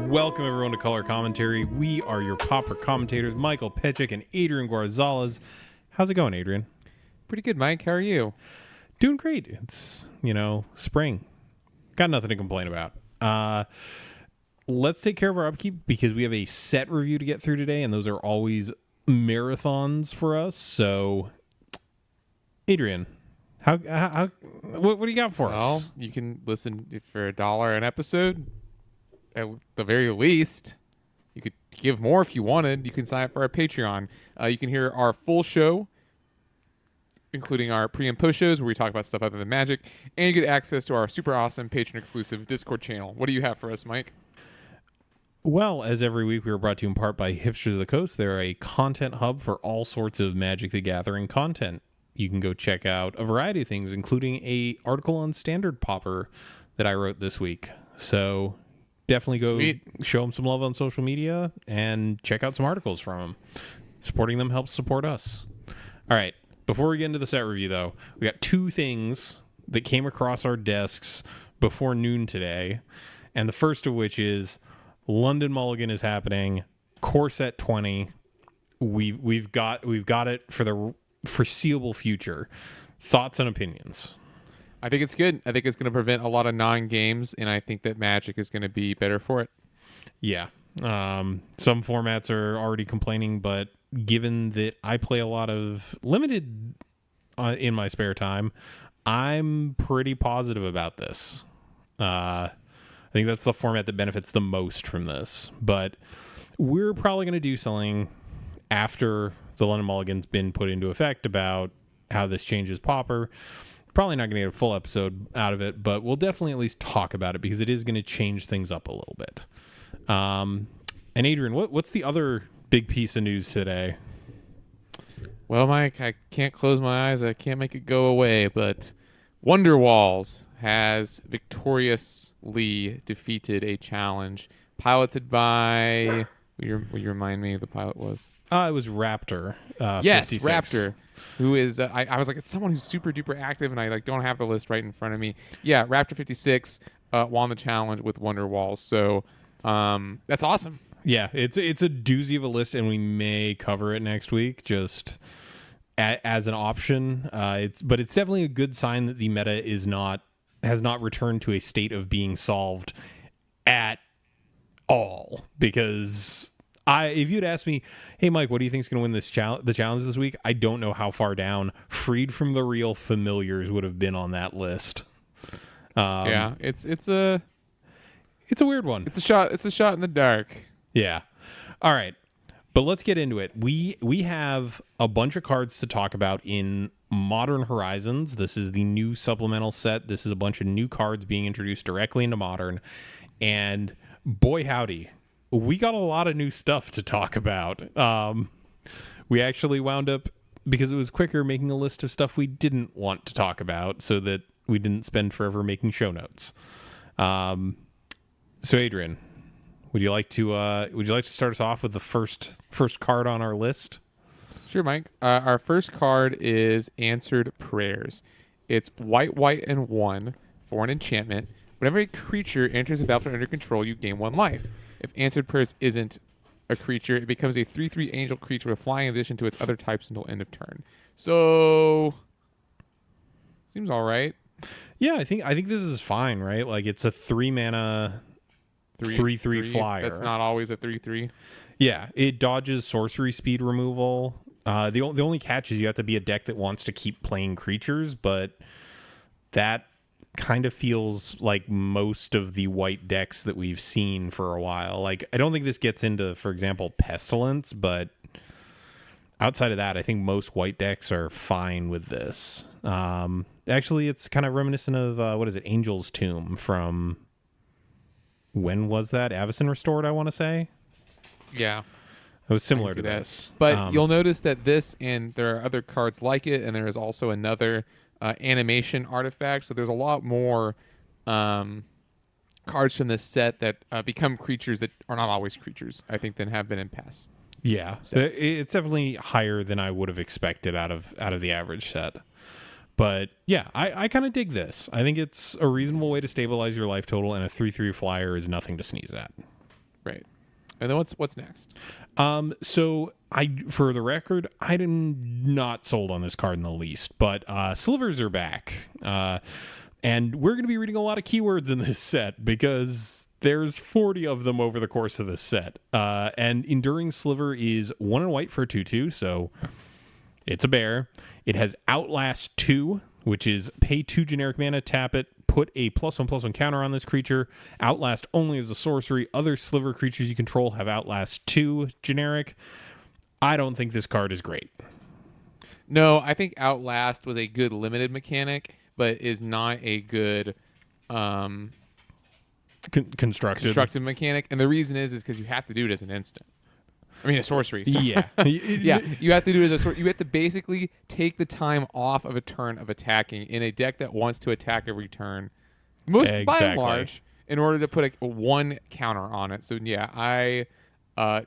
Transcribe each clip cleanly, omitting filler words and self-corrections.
Welcome everyone to Color Commentary. We are your Pauper commentators, Michael Petchik and Adrian Guarzales. How's it going, Adrian? Pretty good, Mike. How are you? Doing great. It's, spring. Got nothing to complain about. Let's take care of our upkeep because we have a set review to get through today, and those are always marathons for us. So, Adrian, what do you got for us? Well, you can listen for $1 an episode. At the very least, you could give more if you wanted. You can sign up for our Patreon. You can hear our full show, including our pre and post shows where we talk about stuff other than Magic, and you get access to our super awesome patron exclusive Discord channel. What do you have for us, Mike? Well, as every week, we are brought to you in part by Hipsters of the Coast. They're a content hub for all sorts of Magic the Gathering content. You can go check out a variety of things, including a article on Standard Pauper that I wrote this week. So definitely go show them some love on social media and check out some articles from them. Supporting them helps support us. All right. Before we get into the set review, though, we got two things that came across our desks before noon today. And the first of which is London Mulligan is happening. Core set 20. We've got it for the foreseeable future. Thoughts and opinions? I think it's good. I think it's going to prevent a lot of non-games, and I think that Magic is going to be better for it. Yeah. Some formats are already complaining, but given that I play a lot of limited in my spare time, I'm pretty positive about this. I think that's the format that benefits the most from this. But we're probably going to do something after the London Mulligan's been put into effect about how this changes Pauper. Probably not going to get a full episode out of it, but we'll definitely at least talk about it because it is going to change things up a little bit. And Adrian, what's the other big piece of news today? Well, Mike, I can't close my eyes. I can't make it go away, but Wonderwalls has victoriously defeated a challenge piloted by... Will you remind me who the pilot was? It was Raptor. Yes, 56. Raptor, who is... I was like, it's someone who's super duper active, and I don't have the list right in front of me. Yeah, Raptor 56 won the challenge with Wonderwalls, so that's awesome. Yeah, it's a doozy of a list, and we may cover it next week just as an option. But it's definitely a good sign that the meta has not returned to a state of being solved at all. Because if you'd asked me, hey Mike, what do you think is going to win the challenge this week? I don't know how far down Freed from the Real Familiars would have been on that list. Yeah, it's a weird one. It's a shot in the dark. Yeah. All right. But let's get into it. We have a bunch of cards to talk about in Modern Horizons. This is the new supplemental set. This is a bunch of new cards being introduced directly into Modern. And boy, howdy, we got a lot of new stuff to talk about. We actually wound up, because it was quicker, making a list of stuff we didn't want to talk about so that we didn't spend forever making show notes. So Adrian, would you like to start us off with the first card on our list? Sure, Mike. Our first card is Answered Prayers. It's white, and 1 for an enchantment. Whenever a creature enters a battlefield under control, you gain 1 life. If Answered Prayers isn't a creature, it becomes a 3/3 angel creature with flying in addition to its other types until end of turn. So, seems all right. Yeah, I think this is fine, right? Like, it's a 3 mana 3/3 flyer. That's not always a 3/3. Yeah, it dodges sorcery speed removal. The only catch is you have to be a deck that wants to keep playing creatures, but that kind of feels like most of the white decks that we've seen for a while. Like, I don't think this gets into, for example, Pestilence, but outside of that, I think most white decks are fine with this. Actually, it's kind of reminiscent of, Angel's Tomb from... When was that? Avacyn Restored, I want to say? Yeah. It was similar to this. But you'll notice that this, and there are other cards like it, and there is also another animation artifact. So there's a lot more cards from this set that become creatures that are not always creatures, I think, than have been in past. Yeah, sets. It's definitely higher than I would have expected out of the average set. But yeah, I kind of dig this. I think it's a reasonable way to stabilize your life total, and a 3/3 flyer is nothing to sneeze at. Right. And then what's next? So for the record, I'm not sold on this card in the least, but slivers are back. And we're going to be reading a lot of keywords in this set because there's 40 of them over the course of this set. And Enduring Sliver is 1 and white for a 2/2, so it's a bear. It has Outlast 2, which is pay 2 generic mana, tap it, put a +1/+1 counter on this creature. Outlast only as a sorcery. Other Sliver creatures you control have Outlast 2 generic. I don't think this card is great. No, I think Outlast was a good limited mechanic, but is not a good constructed mechanic. And the reason is because you have to do it as an instant. I mean, a sorcery. Sorry. Yeah. Yeah, you have to do it as a sorcery. You have to basically take the time off of a turn of attacking in a deck that wants to attack every turn, by and large, in order to put a 1 counter on it. So, yeah, I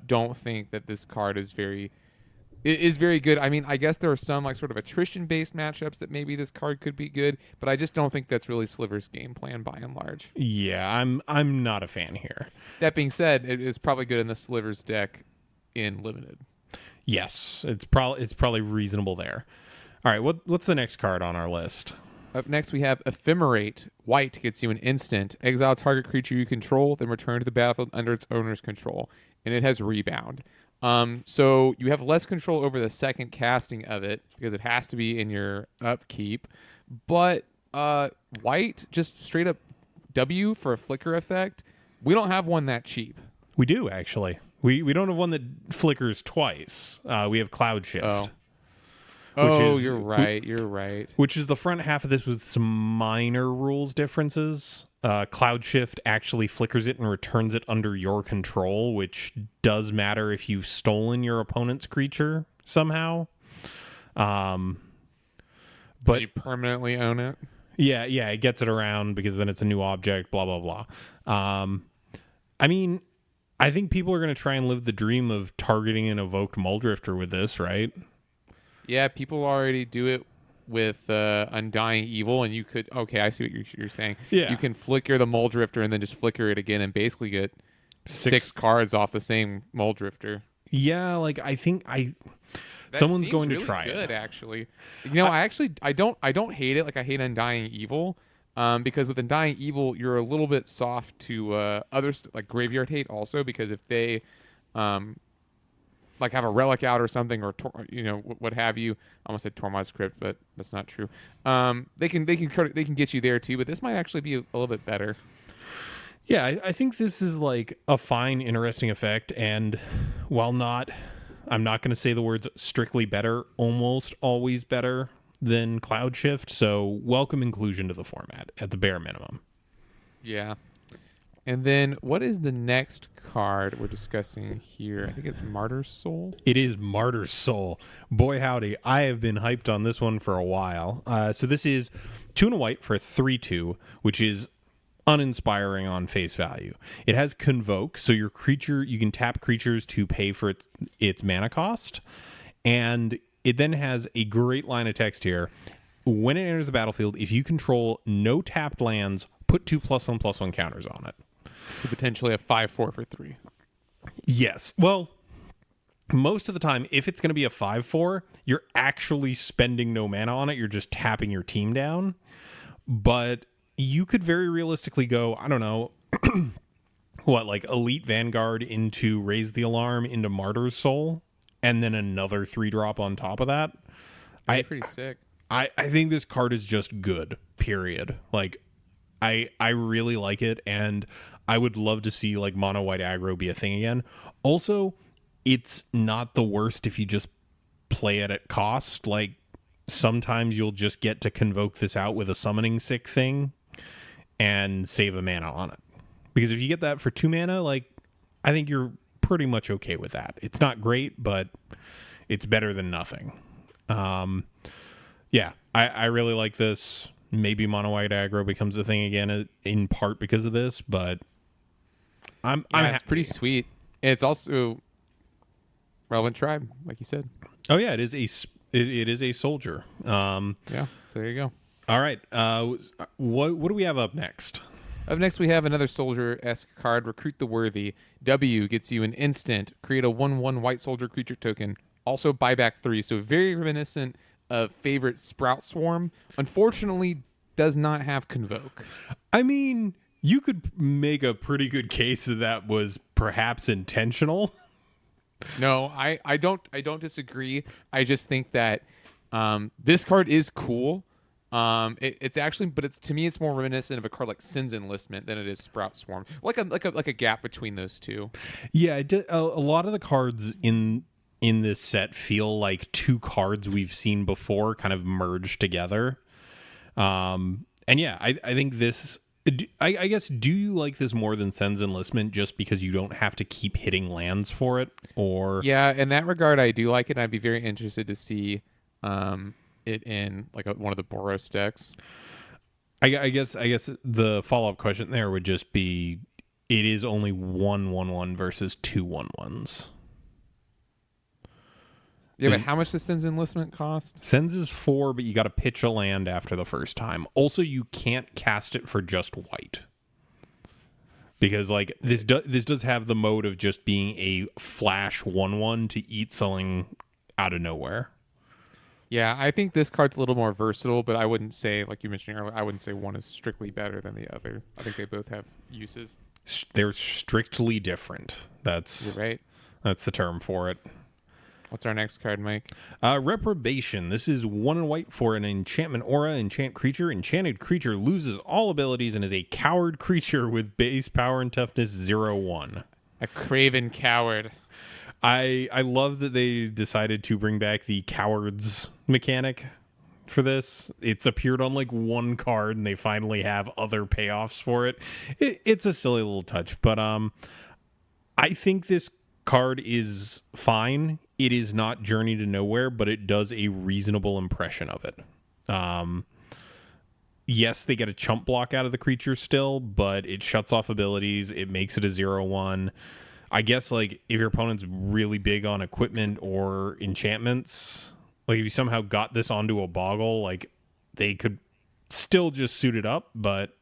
don't think that this card is very good. I mean, I guess there are some like sort of attrition-based matchups that maybe this card could be good, but I just don't think that's really Sliver's game plan by and large. Yeah, I'm not a fan here. That being said, it is probably good in the Sliver's deck in limited. Yes, it's probably reasonable there. All right, what's the next card on our list? Up next, we have Ephemerate. White gets you an instant. Exile target creature you control, then return to the battlefield under its owner's control. And it has Rebound. So you have less control over the second casting of it because it has to be in your upkeep. But white, just straight up W for a flicker effect. We don't have one that cheap. We do, actually. We don't have one that flickers twice. We have Cloud Shift. You're right. You're right. Which is the front half of this with some minor rules differences. Cloud Shift actually flickers it and returns it under your control, which does matter if you've stolen your opponent's creature somehow. But you permanently own it? Yeah, it gets it around because then it's a new object, blah, blah, blah. I mean, I think people are going to try and live the dream of targeting an evoked Muldrifter with this, right? Yeah, people already do it with Undying Evil, and you could... Okay, I see what you're saying. Yeah. You can flicker the Muldrifter and then just flicker it again and basically get six cards off the same Muldrifter. Yeah, like I think someone's going to try good, it. Actually. You know, I don't hate it. Like I hate Undying Evil. Because with Undying Evil, you're a little bit soft to others like Graveyard Hate also, because if they like have a relic out or something, or what have you. I almost said Tormod's Crypt, but that's not true. They can get you there too, but this might actually be a little bit better. Yeah, I think this is like a fine, interesting effect, and while I'm not going to say the words strictly better, almost always better than Cloud Shift, so welcome inclusion to the format at the bare minimum. Yeah. And then what is the next card we're discussing here? I think it's Martyr's Soul. It is Martyr's Soul. Boy, howdy. I have been hyped on this one for a while. So this is 2 and a white for 3/2, which is uninspiring on face value. It has Convoke, so you can tap creatures to pay for its mana cost. And it then has a great line of text here. When it enters the battlefield, if you control no tapped lands, put 2 +1/+1 counters on it. So potentially a 5/4 for 3. Yes. Well, most of the time, if it's going to be a 5/4, you're actually spending no mana on it. You're just tapping your team down. But you could very realistically go, I don't know, like Elite Vanguard into Raise the Alarm into Martyr's Soul, and then another 3-drop on top of that. That's pretty sick. I think this card is just good, period. Like, I really like it, and I would love to see like mono white aggro be a thing again. Also, it's not the worst if you just play it at cost. Like, sometimes you'll just get to convoke this out with a summoning sick thing and save a mana on it. Because if you get that for 2 mana, like, I think you're pretty much okay with that. It's not great, but it's better than nothing. Yeah, I really like this. Maybe mono white aggro becomes a thing again, in part because of this, but it's pretty sweet. And it's also relevant tribe, like you said. Oh yeah, it is a soldier. Yeah, so there you go. All right, what do we have up next? Up next, we have another soldier-esque card, Recruit the Worthy. W gets you an instant, create a 1/1 white soldier creature token, also buyback 3, so very reminiscent of favorite Sprout Swarm. Unfortunately, does not have Convoke. I mean, you could make a pretty good case that was perhaps intentional. No, I don't disagree. I just think that this card is cool. It's actually, but it's to me, it's more reminiscent of a card like Sin's Enlistment than it is Sprout Swarm. Like a gap between those two. Yeah, a lot of the cards in this set feel like two cards we've seen before, kind of merged together. And yeah, I think this. I guess, do you like this more than Sin's Enlistment just because you don't have to keep hitting lands for it? Or Yeah, in that regard, I do like it. I'd be very interested to see it in like one of the Boros decks. I guess the follow-up question there would just be, it is only 1/1/1 versus 2/1/1s. Yeah, but how much does Sin's Enlistment cost? Sin's is 4, but you got to pitch a land after the first time. Also, you can't cast it for just white. Because like this does have the mode of just being a flash 1/1 to eat something out of nowhere. Yeah, I think this card's a little more versatile, but I wouldn't say, like you mentioned earlier, I wouldn't say one is strictly better than the other. I think they both have uses. They're strictly different. You're right. That's the term for it. What's our next card, Mike? Reprobation. This is 1 and white for an enchantment aura. Enchant creature. Enchanted creature loses all abilities and is a coward creature with base power and toughness 0/1. A craven coward. I love that they decided to bring back the cowards mechanic for this. It's appeared on like one card and they finally have other payoffs for it. It's a silly little touch, but I think this card is fine. It is not Journey to Nowhere, but it does a reasonable impression of it. Yes, they get a chump block out of the creature still, but it shuts off abilities. It makes it a 0/1. I guess like if your opponent's really big on equipment or enchantments, like if you somehow got this onto a Boggle, like they could still just suit it up. But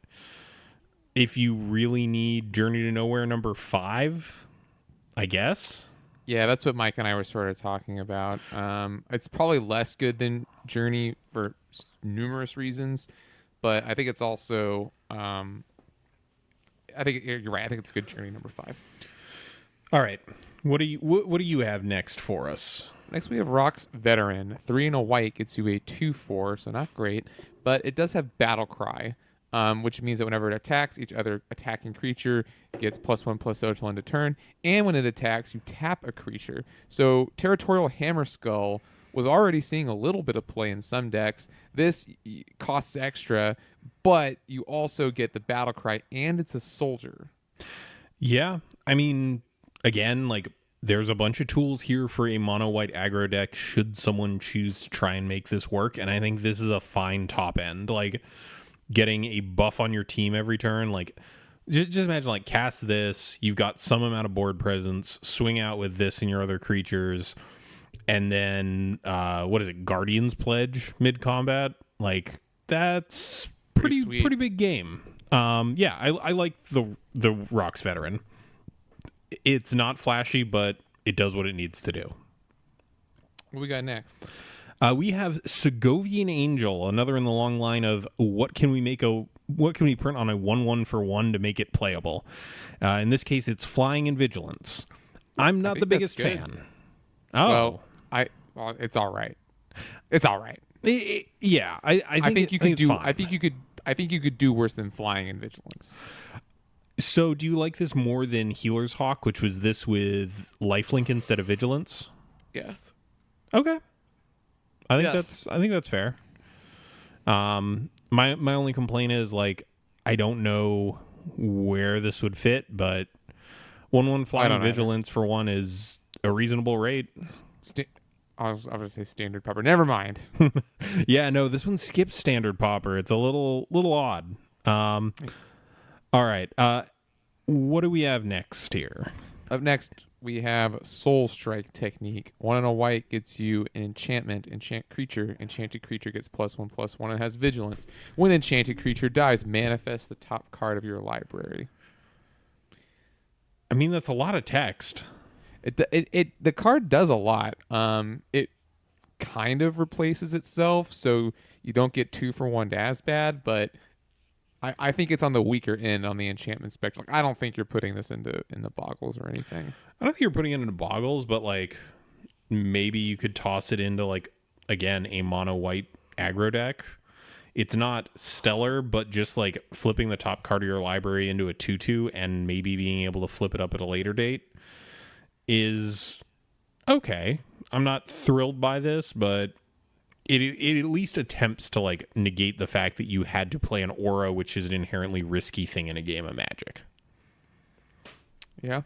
if you really need Journey to Nowhere number 5, I guess. Yeah, that's what Mike and I were sort of talking about. It's probably less good than Journey for numerous reasons, but I think it's also, I think you're right. I think it's good Journey number 5. All right, what do you have next for us? Next, we have Rock's Veteran. 3 and a white gets you a 2/4, so not great, but it does have Battle Cry, which means that whenever it attacks, each other attacking creature gets +1/+0 till end of turn, and when it attacks, you tap a creature. So Territorial Hammerskull was already seeing a little bit of play in some decks. This costs extra, but you also get the Battle Cry, and it's a soldier. Yeah, I mean, again, like there's a bunch of tools here for a mono white aggro deck should someone choose to try and make this work, and I think this is a fine top end. Like getting a buff on your team every turn, like just imagine like cast this, you've got some amount of board presence, swing out with this and your other creatures, and then what is it, Guardian's Pledge mid combat? Like that's pretty big game. Yeah, I like the Rocks Veteran. It's not flashy, but it does what it needs to do. What we got next? We have Segovian Angel, another in the long line of what can we print on a 1/1 for 1 to make it playable. In this case, it's Flying and Vigilance. I'm not the biggest fan. Oh, well, it's all right. It's all right. Yeah, I think you could do. I think you could do worse than Flying and Vigilance. So, do you like this more than Healer's Hawk, which was this with lifelink instead of Vigilance? Yes. Okay. I think that's fair. My only complaint is like I don't know where this would fit, but 1/1 Flying Vigilance for 1 is a reasonable rate. I was going to say standard Pauper. Never mind. Yeah, no, this one skips standard Pauper. It's a little odd. All right. What do we have next here? Up next, we have Soul Strike technique. 1 and a white gets you an enchantment. Enchant creature. Enchanted creature gets +1/+1 and has vigilance. When enchanted creature dies, manifest the top card of your library. I mean, that's a lot of text. The card does a lot. It kind of replaces itself, so you don't get 2 for 1 as bad, but I think it's on the weaker end on the enchantment spectrum. Like, I don't think you're putting this into boggles or anything. I don't think you're putting it into boggles, but like maybe you could toss it into like, again, a mono white aggro deck. It's not stellar, but just like flipping the top card of your library into a 2/2 and maybe being able to flip it up at a later date is okay. I'm not thrilled by this, but it at least attempts to like negate the fact that you had to play an aura, which is an inherently risky thing in a game of Magic. Yeah.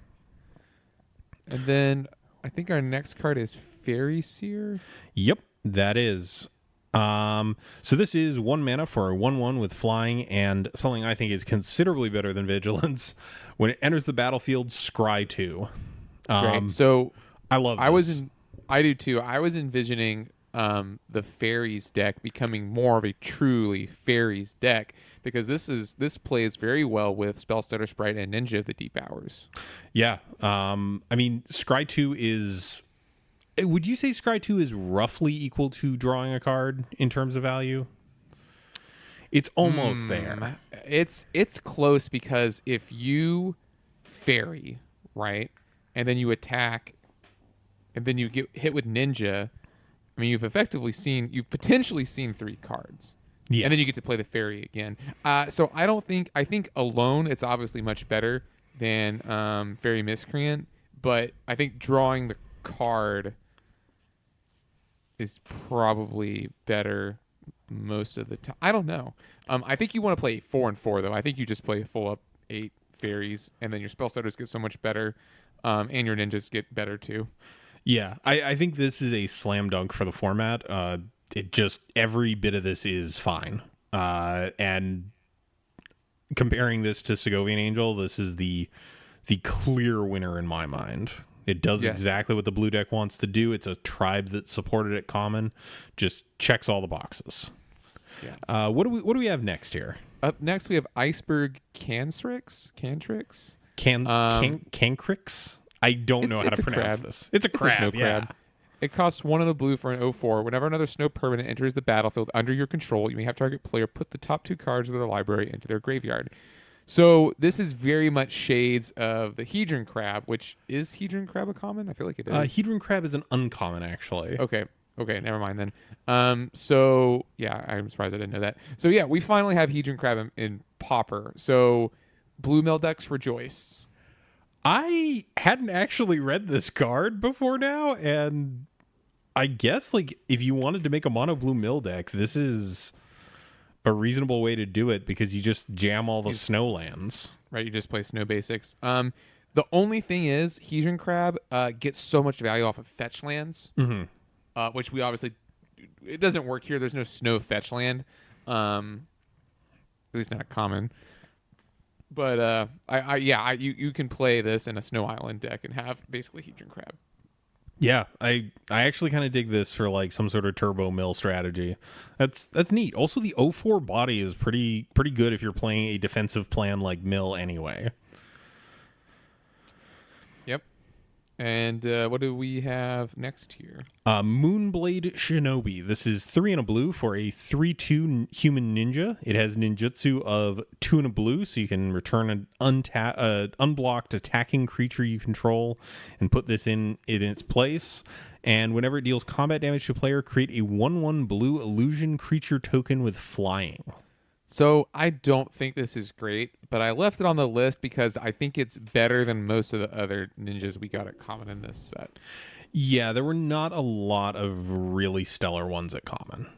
And then I think our next card is Fairy Seer. Yep, that is. So this is 1 mana for a 1/1 with flying and something I think is considerably better than Vigilance. When it enters the battlefield, Scry 2. Great. So I love this. I do too. I was envisioning the fairies deck becoming more of a truly fairies deck, because this plays very well with Spellstutter Sprite and Ninja of the Deep Hours. Yeah. I mean, Scry 2 is... Would you say Scry 2 is roughly equal to drawing a card in terms of value? It's almost there. It's close, because if you fairy, right, and then you attack, and then you get hit with Ninja, I mean, you've potentially seen 3 cards. Yeah. And then you get to play the fairy again. So I think alone it's obviously much better than Fairy Miscreant, but I think drawing the card is probably better most of the time. I don't know. I think you want to play 4 and 4 though. I think you just play full up 8 fairies, and then your spell starters get so much better, and your ninjas get better too. Yeah, I think this is a slam dunk for the format. It just, every bit of this is fine. And comparing this to Segovian Angel, this is the clear winner in my mind. It does exactly what the blue deck wants to do. It's a tribe that supported it common. Just checks all the boxes. Yeah. What do we have next here? Up next we have Iceberg Cantrix. Cancrix? I don't know how to pronounce this. It's a crab. Snow crab. It costs 1 in the blue for an 0/4. Whenever another snow permanent enters the battlefield under your control, you may have target player put the top 2 cards of their library into their graveyard. So this is very much shades of the Hedron Crab, which is Hedron Crab a common? I feel like it is. Hedron Crab is an uncommon, actually. Okay, never mind then. So yeah, I'm surprised I didn't know that. So yeah, we finally have Hedron Crab in Pauper. So Blue Mill decks rejoice. I hadn't actually read this card before now, and I guess like if you wanted to make a mono blue mill deck, this is a reasonable way to do it, because you just jam all the snow lands. Right, you just play snow basics. The only thing is Hedron Crab gets so much value off of fetch lands, which we obviously, it doesn't work here. There's no snow fetch land, at least not a common. But you can play this in a Snow Island deck and have basically Hedron Crab. Yeah, I actually kind of dig this for like some sort of turbo mill strategy. That's neat. Also, the 0/4 body is pretty good if you're playing a defensive plan like mill anyway. Yep. And what do we have next here? Moonblade Shinobi. This is 3 and a blue for a 3/2 human ninja. It has ninjutsu of 2 and a blue, so you can return an unblocked attacking creature you control and put this in its place. And whenever it deals combat damage to a player, create a 1/1 blue illusion creature token with flying. So I don't think this is great, but I left it on the list because I think it's better than most of the other ninjas we got at common in this set. Yeah, there were not a lot of really stellar ones at common.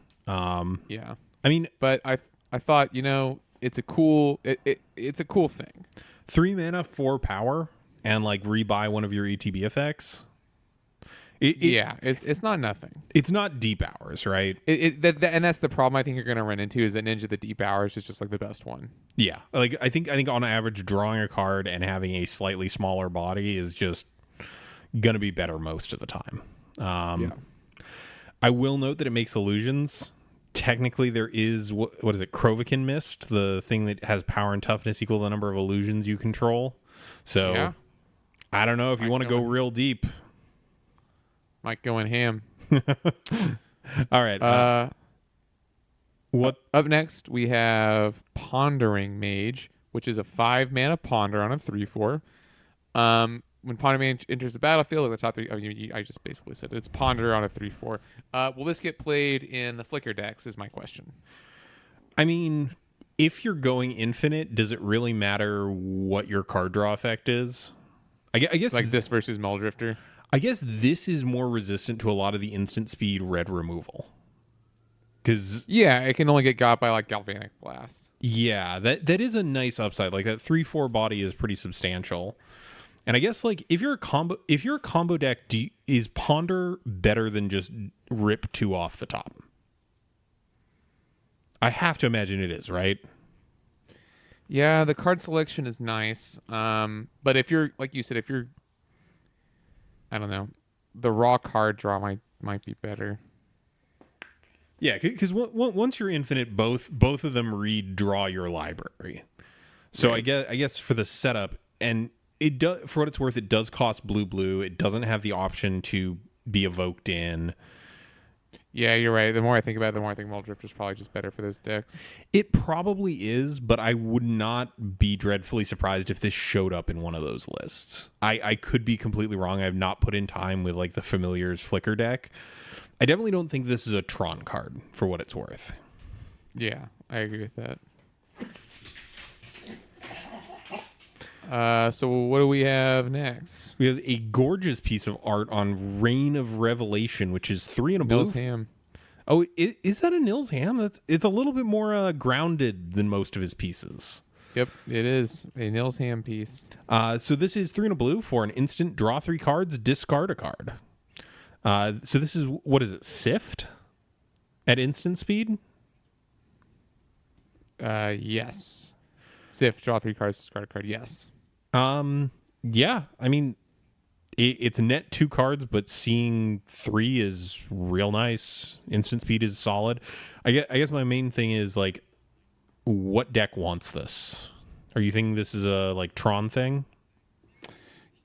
Yeah, I mean, but I thought, it's a cool it's a cool thing. 3 mana, 4 power, and like rebuy one of your ETB effects. It's not nothing. It's not Deep Hours, right? And that's the problem I think you're going to run into, is that Ninja the Deep Hours is just like the best one. Yeah, like I think on average, drawing a card and having a slightly smaller body is just going to be better most of the time. Yeah. I will note that it makes illusions. Technically, there is, what is it, Krovikin Mist, the thing that has power and toughness equal to the number of illusions you control. So, Yeah. I don't know if you want to go real deep. Mike going ham. All right. What Up next, we have Pondering Mage, which is a 5-mana ponder on a 3/4. When Pondering Mage enters the battlefield, at the top three, I just basically said it's ponder on a 3/4. Will this get played in the Flicker decks? Is my question. I mean, if you're going infinite, does it really matter what your card draw effect is? I guess Like this versus Muldrifter. I guess this is more resistant to a lot of the instant speed red removal. Because Yeah, it can only get got by like Galvanic Blast. yeah, that is a nice upside. Like that 3/4 body is pretty substantial. And I guess like if you're a combo deck, is Ponder better than just rip 2 off the top? I have to imagine it is, right? Yeah, the card selection is nice. But if you're, like you said, I don't know, the raw card draw might be better. Yeah, because once you're infinite, both of them redraw your library. So Right. I guess for the setup, and it does, for what it's worth, it does cost blue. It doesn't have the option to be evoked in. Yeah, you're right. The more I think about it, the more I think Muldrifter is probably just better for those decks. It probably is, but I would not be dreadfully surprised if this showed up in one of those lists. I could be completely wrong. I have not put in time with like the Familiars Flicker deck. I definitely don't think this is a Tron card for what it's worth. Yeah, I agree with that. So what do we have next? We have a gorgeous piece of art on Reign of Revelation, which is 3 and a blue. Nils Ham. Oh, is that a Nils Ham? It's a little bit more grounded than most of his pieces. Yep, it is a Nils Ham piece. So this is 3 and a blue for an instant, draw 3 cards, discard a card. So this is, what is it, Sift? At instant speed? Yes. Sift, draw 3 cards, discard a card. Yes. Yeah, I mean, it's net 2 cards, but seeing 3 is real nice. Instant speed is solid. I guess my main thing is like, what deck wants this? Are you thinking this is a like Tron thing?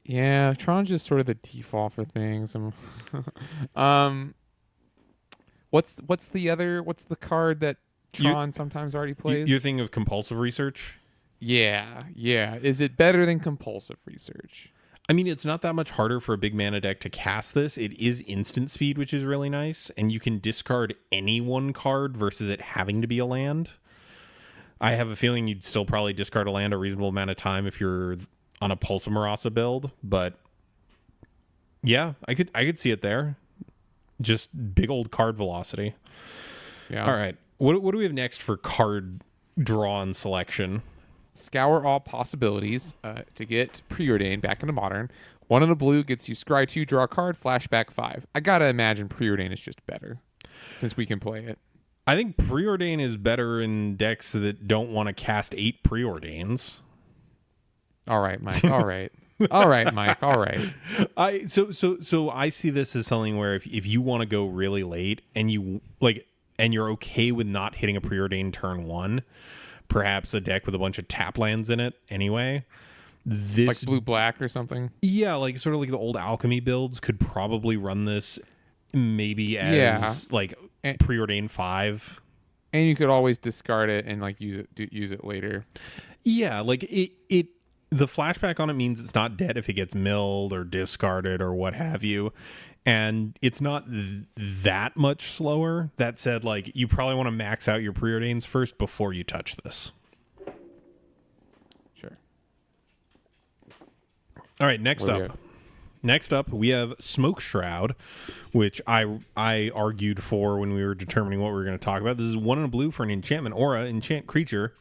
Yeah, Tron's just sort of the default for things. What's the card that Tron sometimes already plays? You're thinking of compulsive research? Yeah. Is it better than compulsive research? I mean, it's not that much harder for a big mana deck to cast this. It is instant speed, which is really nice, and you can discard any one card versus it having to be a land. I have a feeling you'd still probably discard a land a reasonable amount of time if you're on a Pulsa Marasa build, but yeah, I could see it there. Just big old card velocity. Yeah. All right. What do we have next for card draw and selection? Scour all possibilities to get Preordain back into Modern. 1 in a blue gets you Scry 2, draw a card, flashback 5. I gotta imagine Preordain is just better since we can play it. I think Preordain is better in decks that don't want to cast 8 Preordains. All right, Mike. All right. All right, Mike. All right. So I see this as something where if you want to go really late and you're okay with not hitting a Preordain turn 1, perhaps a deck with a bunch of tap lands in it anyway. This Like blue black or something. Yeah, like sort of like the old alchemy builds could probably run this maybe as like Preordain 5. And you could always discard it and like use it later. Yeah, like it the flashback on it means it's not dead if it gets milled or discarded or what have you. And it's not that much slower. That said, like, you probably want to max out your Preordains first before you touch this. Sure. All right, next up, we have Smoke Shroud, which I argued for when we were determining what we were going to talk about. This is 1 in a blue for an enchantment aura, enchant creature.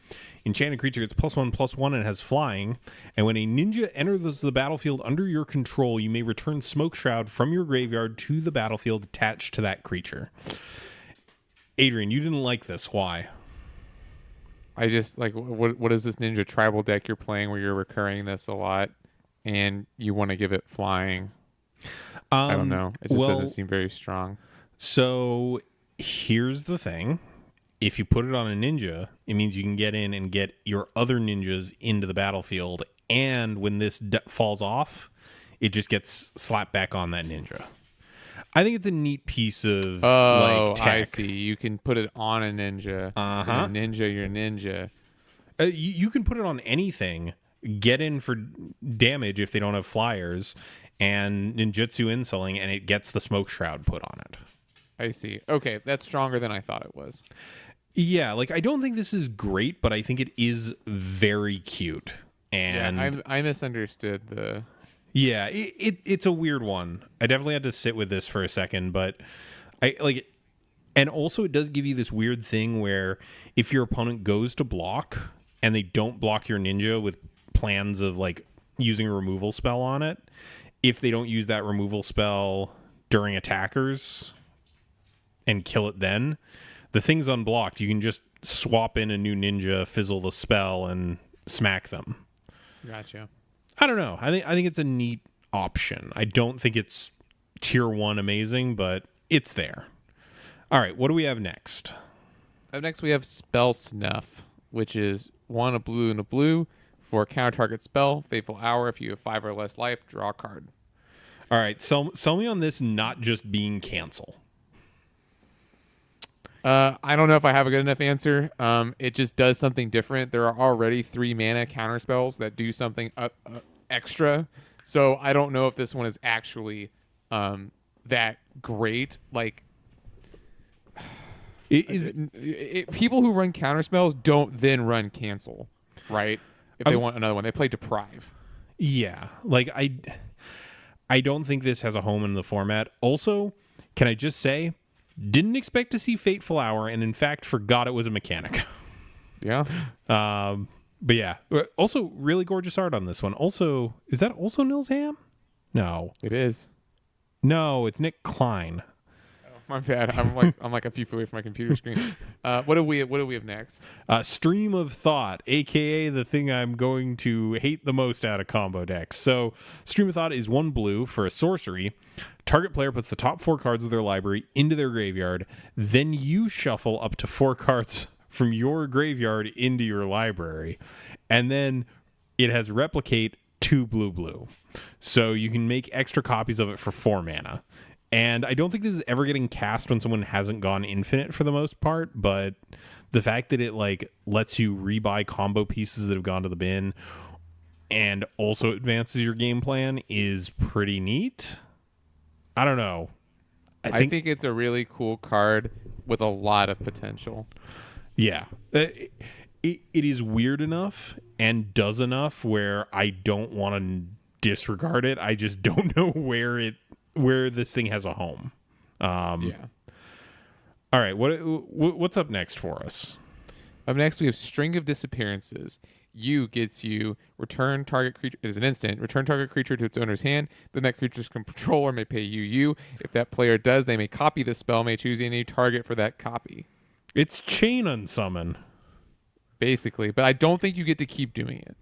Enchanted creature gets +1/+1 and has flying. And when a ninja enters the battlefield under your control, you may return Smoke Shroud from your graveyard to the battlefield attached to that creature. Adrian, you didn't like this. Why? I just like what is this ninja tribal deck you're playing where you're recurring this a lot and you want to give it flying? I don't know. It just doesn't Well, seem very strong. so here's the thing. If you put it on a ninja, it means you can get in and get your other ninjas into the battlefield. And when this falls off, it just gets slapped back on that ninja. I think it's a neat piece of Oh, tech. I see. You can put it on a ninja. Uh-huh. And a ninja, your ninja. You can put it on anything, get in for damage if they don't have flyers, and ninjutsu insulling, and it gets the smoke shroud put on it. I see. Okay, that's stronger than I thought it was. Yeah, like I don't think this is great, but I think it is very cute. And yeah, I misunderstood the. yeah, it's a weird one. I definitely had to sit with this for a second, but I like, and also it does give you this weird thing where if your opponent goes to block and they don't block your ninja with plans of like using a removal spell on it, if they don't use that removal spell during attackers and kill it then, the thing's unblocked. You can just swap in a new ninja, fizzle the spell, and smack them. Gotcha. I don't know. I think it's a neat option. I don't think it's tier 1 amazing, but it's there. All right, what do we have next? Up next, we have Spell Snuff, which is 1 a blue and a blue for counter target spell. Fateful Hour. If you have 5 or less life, draw a card. All right, sell me on this not just being cancel. I don't know if I have a good enough answer. It just does something different. There are already 3 mana counter spells that do something extra. So I don't know if this one is actually that great. Like, people who run counter spells don't then run cancel, right? If they want another one, they play deprive. Yeah, like I don't think this has a home in the format. Also, can I just say, didn't expect to see Fateful Hour, and in fact forgot it was a mechanic. Yeah. But yeah, also really gorgeous art on this one. Also, is that also Nils Ham? No, It is. no, it's Nick Klein. My bad. I'm like a few feet away from my computer screen. What do we have next? Stream of Thought, aka the thing I'm going to hate the most out of combo decks. So, Stream of Thought is 1 blue for a sorcery. Target player puts the top 4 cards of their library into their graveyard. Then you shuffle up to 4 cards from your graveyard into your library. And then it has replicate 2 blue. So you can make extra copies of it for 4 mana. And I don't think this is ever getting cast when someone hasn't gone infinite for the most part, but the fact that it like lets you rebuy combo pieces that have gone to the bin and also advances your game plan is pretty neat. I don't know. I think it's a really cool card with a lot of potential. Yeah. It is weird enough and does enough where I don't want to disregard it. I just don't know where this thing has a home. Yeah. All right, what's up next for us? Up next, we have String of Disappearances. You gets you return target creature. It is an instant. Return target creature to its owner's hand. Then that creature's controller may pay you. If that player does, they may copy the spell. May choose any target for that copy. It's chain unsummon. Basically, but I don't think you get to keep doing it.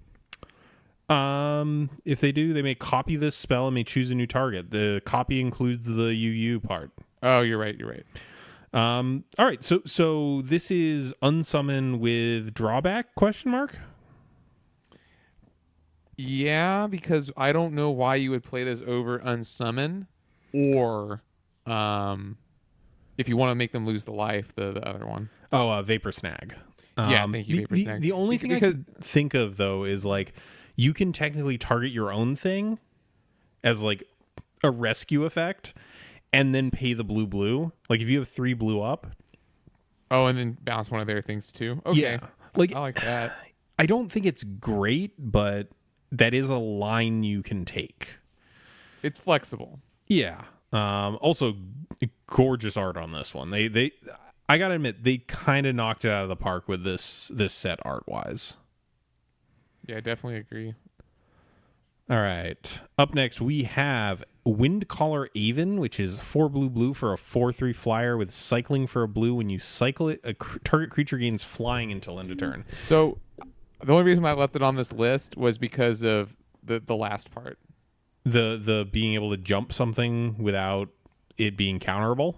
If they do, they may copy this spell and may choose a new target. The copy includes the UU part. Oh, you're right. All right, so this is unsummon with drawback ? Yeah, because I don't know why you would play this over Unsummon, or if you want to make them lose the life, the other one. Oh, Vapor Snag. Yeah, thank you, Vapor Snag. The only thing I could think of though is like you can technically target your own thing as like a rescue effect, and then pay the blue. Like if you have 3 blue up. Oh, and then bounce one of their things too. Okay, yeah, like I like that. I don't think it's great, but that is a line you can take. It's flexible. Yeah. Also, gorgeous art on this one. They I gotta admit, they kind of knocked it out of the park with this set art wise. Yeah, I definitely agree. All right. Up next, we have Windcaller Aven, which is 4 blue for a 4/3 flyer with cycling for a blue. When you cycle it, a target creature gains flying until end of turn. So the only reason I left it on this list was because of the last part. The being able to jump something without it being counterable.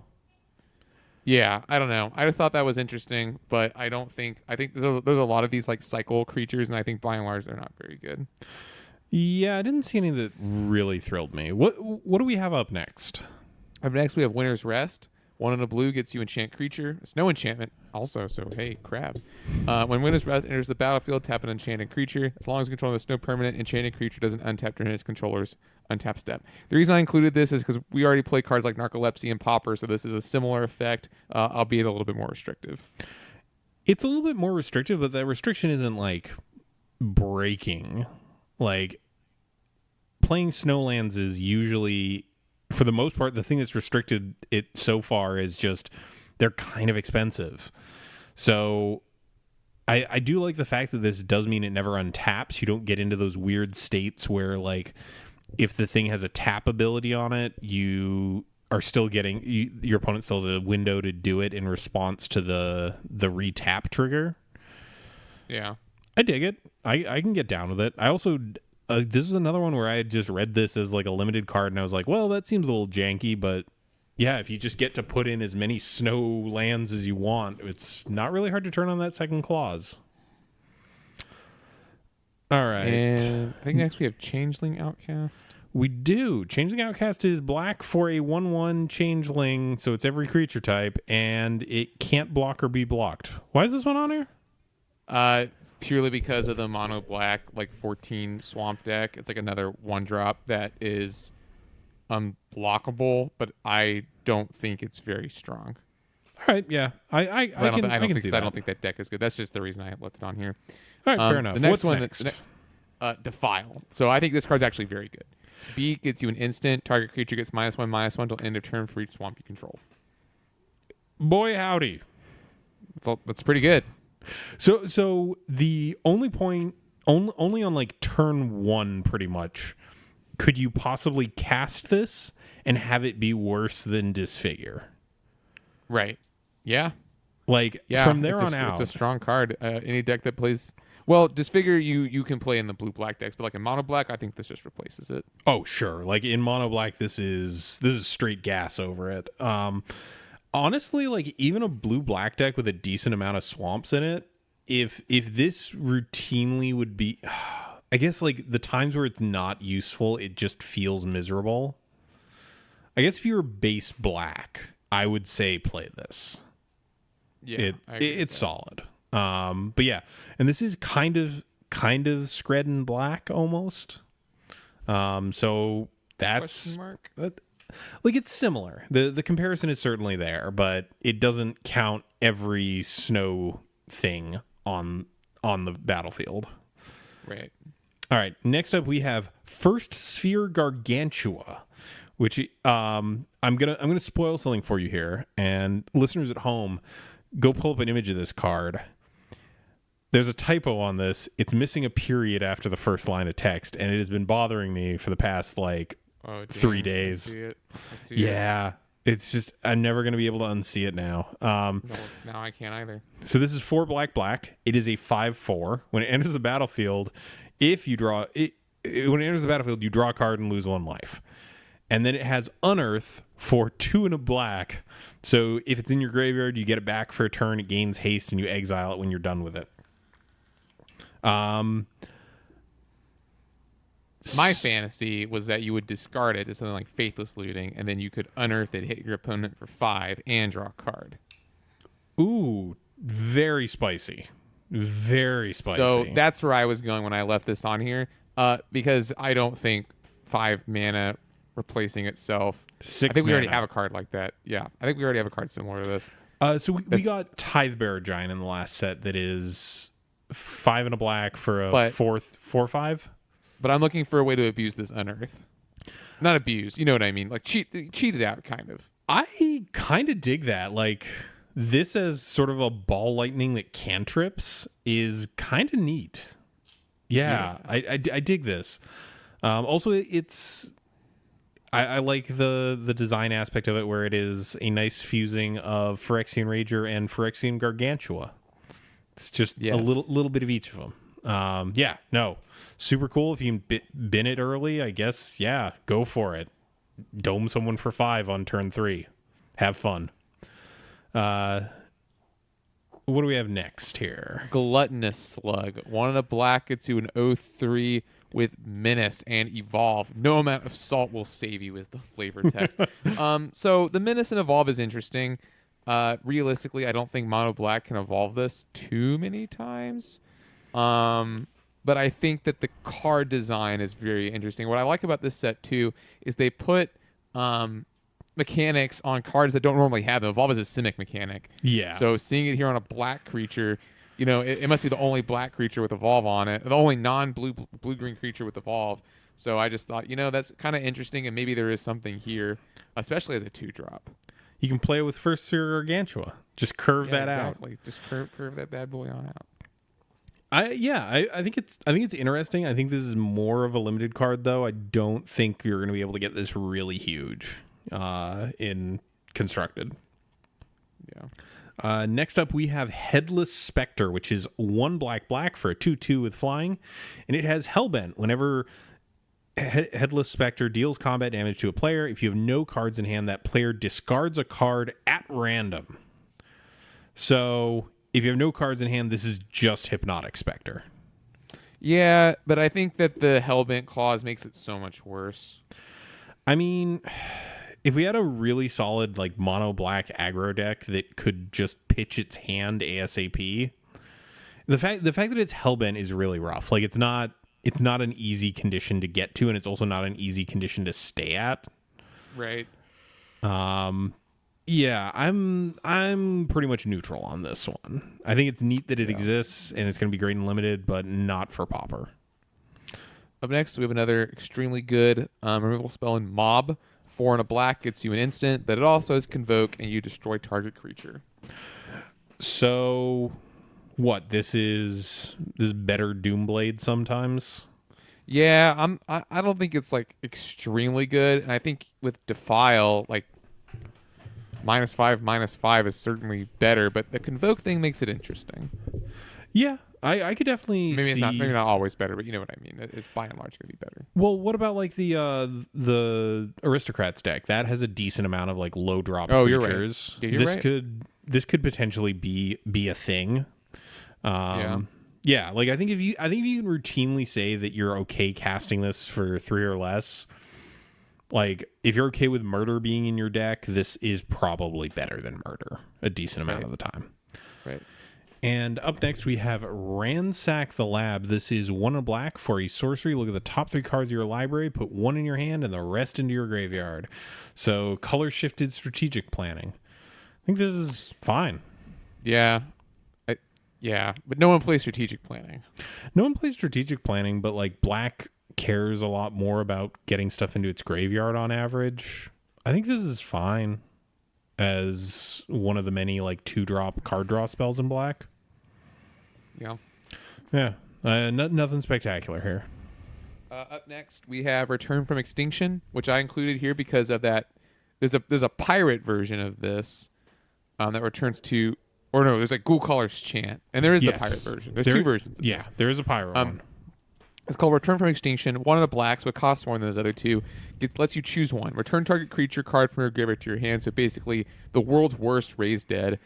Yeah, I don't know. I just thought that was interesting, but I think there's a lot of these like cycle creatures, and I think by and large they're not very good. Yeah, I didn't see any that really thrilled me. What do we have up next? Up next, we have Winter's Rest. 1 in a blue gets you enchant creature. It's no enchantment, also, so hey, crab. When Winter's Rest enters the battlefield, tap an enchanted creature. As long as controlling this no permanent enchanted creature doesn't untap during its controller's untap step. The reason I included this is because we already play cards like Narcolepsy and Pauper, so this is a similar effect, albeit a little bit more restrictive. It's a little bit more restrictive, but that restriction isn't like breaking. Like playing Snowlands is usually, for the most part, the thing that's restricted it so far is just they're kind of expensive. So I do like the fact that this does mean it never untaps. You don't get into those weird states where, like, if the thing has a tap ability on it, you are still getting your opponent still has a window to do it in response to the retap trigger. Yeah, I dig it. I can get down with it. I also this was another one where I had just read this as like a limited card, and I was like, well, that seems a little janky, but yeah, if you just get to put in as many snow lands as you want, it's not really hard to turn on that second clause. All right. And I think next we have Changeling Outcast. We do. Changeling Outcast is black for a 1/1 changeling, so it's every creature type, and it can't block or be blocked. Why is this one on here? Purely because of the mono black, like 14 swamp deck. It's like another 1-drop that is unblockable, but I don't think it's very strong. All right, yeah. I can see that. I don't think that deck is good. That's just the reason I left it on here. All right, fair enough. The next What's one, next? Defile. So I think this card's actually very good. B gets you an instant. Target creature gets -1/-1 till end of turn for each swamp you control. Boy, howdy. That's pretty good. So the only point, only on like turn 1, pretty much, could you possibly cast this and have it be worse than Disfigure? Right. Yeah. Like, yeah, from there on out. It's a strong card. Any deck that plays... Well, Disfigure, you can play in the blue-black decks, but like in mono-black, I think this just replaces it. Oh, sure. Like in mono-black, this is straight gas over it. Honestly, like even a blue-black deck with a decent amount of swamps in it, if this routinely would be... I guess like the times where it's not useful, it just feels miserable. I guess if you were base black, I would say play this. Yeah, it's solid. But yeah, and this is kind of Scred in black almost. So that's like it's similar. The comparison is certainly there, but it doesn't count every snow thing on the battlefield. Right. All right. Next up, we have First Sphere Gargantua, which I'm gonna spoil something for you here, and listeners at home, go pull up an image of this card. There's a typo on this. It's missing a period after the first line of text, and it has been bothering me for the past 3 days. I see yeah. It's just, I'm never going to be able to unsee it now. No, I can't either. So this is 4 black. It is a 5/4. When it enters the battlefield, if you draw it, when it enters the battlefield, you draw a card and lose 1 life. And then it has Unearth for 2 and a black. So if it's in your graveyard, you get it back for a turn. It gains haste, and you exile it when you're done with it. My fantasy was that you would discard it to something like Faithless Looting, and then you could unearth it, hit your opponent for 5, and draw a card. Ooh, very spicy. Very spicy. So that's where I was going when I left this on here, because I don't think 5 mana replacing itself. 6 I think we already mana. have a card like that. Yeah, I think we already have a card similar to this. So we got Tidebearer Giant in the last set that is 5 and a black for a 4/5. But I'm looking for a way to abuse this unearth. Not abuse, you know what I mean? Like cheat it out, kind of. I kind of dig that. Like this as sort of a ball lightning that cantrips is kind of neat. Yeah. I dig this. Also, it's I like the design aspect of it, where it is a nice fusing of Phyrexian Rager and Phyrexian Gargantua. It's just a little bit of each of them. Yeah, no, super cool. If you can bin it early, I guess, yeah, go for it. Dome someone for 5 on turn 3. Have fun. What do we have next here? Gluttonous Slug. 1 and a black gets you an 0/3 with Menace and Evolve. No amount of salt will save you is the flavor text. So the Menace and Evolve is interesting. Realistically, I don't think Mono Black can evolve this too many times. But I think that the card design is very interesting. What I like about this set too is they put mechanics on cards that don't normally have them. Evolve is a Simic mechanic. Yeah. So seeing it here on a black creature, it must be the only black creature with Evolve on it, the only blue-green creature with Evolve. So I just thought, that's kind of interesting, and maybe there is something here, especially as a 2-drop. You can play with First Sphere Gargantua. Just curve that exactly. Just curve that bad boy on out. I think it's interesting. I think this is more of a limited card, though. I don't think you're going to be able to get this really huge in constructed. Yeah. Next up, we have Headless Specter, which is 1 black for a 2/2 with flying, and it has Hellbent. Whenever Headless Specter deals combat damage to a player, if you have no cards in hand, that player discards a card at random. So if you have no cards in hand, this is just Hypnotic Specter. Yeah, but I think that the Hellbent clause makes it so much worse. I mean, if we had a really solid mono black aggro deck that could just pitch its hand ASAP, the fact that it's Hellbent is really rough. It's not an easy condition to get to, and it's also not an easy condition to stay at. Right. Yeah, I'm pretty much neutral on this one. I think it's neat that it exists, and it's going to be great and limited, but not for Pauper. Up next, we have another extremely good removal spell in Mob. 4 and a black gets you an instant, but it also has Convoke, and you destroy target creature. So, what? This is better Doomblade sometimes? Yeah, I don't think it's extremely good, and I think with Defile, -5/-5 is certainly better, but the Convoke thing makes it interesting. Yeah, I could definitely maybe see... maybe not always better, but you know what I mean. It's by and large going to be better. Well, what about the Aristocrats deck? That has a decent amount of low drop creatures. You're right. Yeah, you're right. This could potentially be a thing. Yeah, I think if you can routinely say that you're okay casting this for 3 or less, if you're okay with Murder being in your deck, this is probably better than Murder a decent amount of the time. Right. And up next, we have Ransack the Lab. This is 1 and black for a sorcery. Look at the top 3 cards of your library, put 1 in your hand, and the rest into your graveyard. So, color shifted strategic planning. I think this is fine. Yeah. But no one plays strategic planning. No one plays strategic planning, but black cares a lot more about getting stuff into its graveyard on average. I think this is fine as one of the many 2-drop card draw spells in black. Yeah. Nothing spectacular here. Up next, we have Return from Extinction, which I included here because of that. There's a pirate version of this that returns to, or no, there's Ghoul Caller's Chant, and there is the pirate version. There's 2 versions of this. There is a pirate one. It's called Return from Extinction. 1 of the blacks, but costs more than those other 2. Lets you choose one. Return target creature card from your graveyard to your hand. So basically, the world's worst Raise Dead.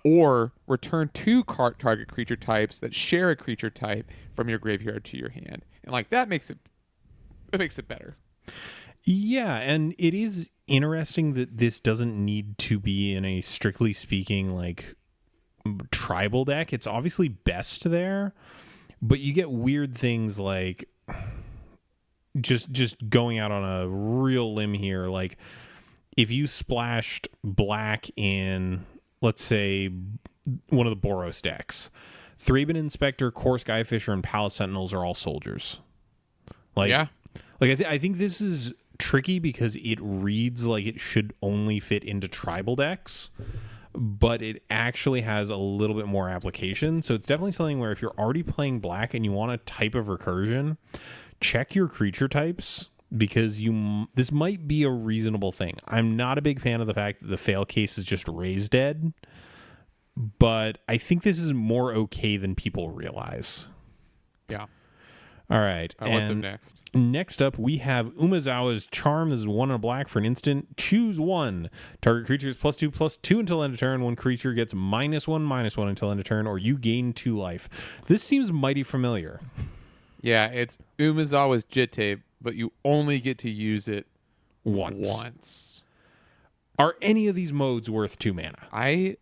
Or return 2 target creature types that share a creature type from your graveyard to your hand. And that makes it better. Yeah, and it is interesting that this doesn't need to be in a strictly speaking tribal deck. It's obviously best there. But you get weird things just going out on a real limb here. If you splashed black in, let's say, one of the Boros decks, Thraben Inspector, Core Skyfisher, and Palace Sentinels are all soldiers. I think this is tricky because it reads like it should only fit into tribal decks, but it actually has a little bit more application. So it's definitely something where if you're already playing black and you want a type of recursion, check your creature types, because this might be a reasonable thing. I'm not a big fan of the fact that the fail case is just Raise Dead, but I think this is more okay than people realize. Yeah. All right. What's up and next? Next up, we have Umezawa's Charm. This is 1 and a black for an instant. Choose one. Target creature is +2/+2 until end of turn. One creature gets -1/-1 until end of turn, or you gain 2 life. This seems mighty familiar. Yeah, it's Umezawa's Jitte, but you only get to use it Once. Are any of these modes worth 2 mana? I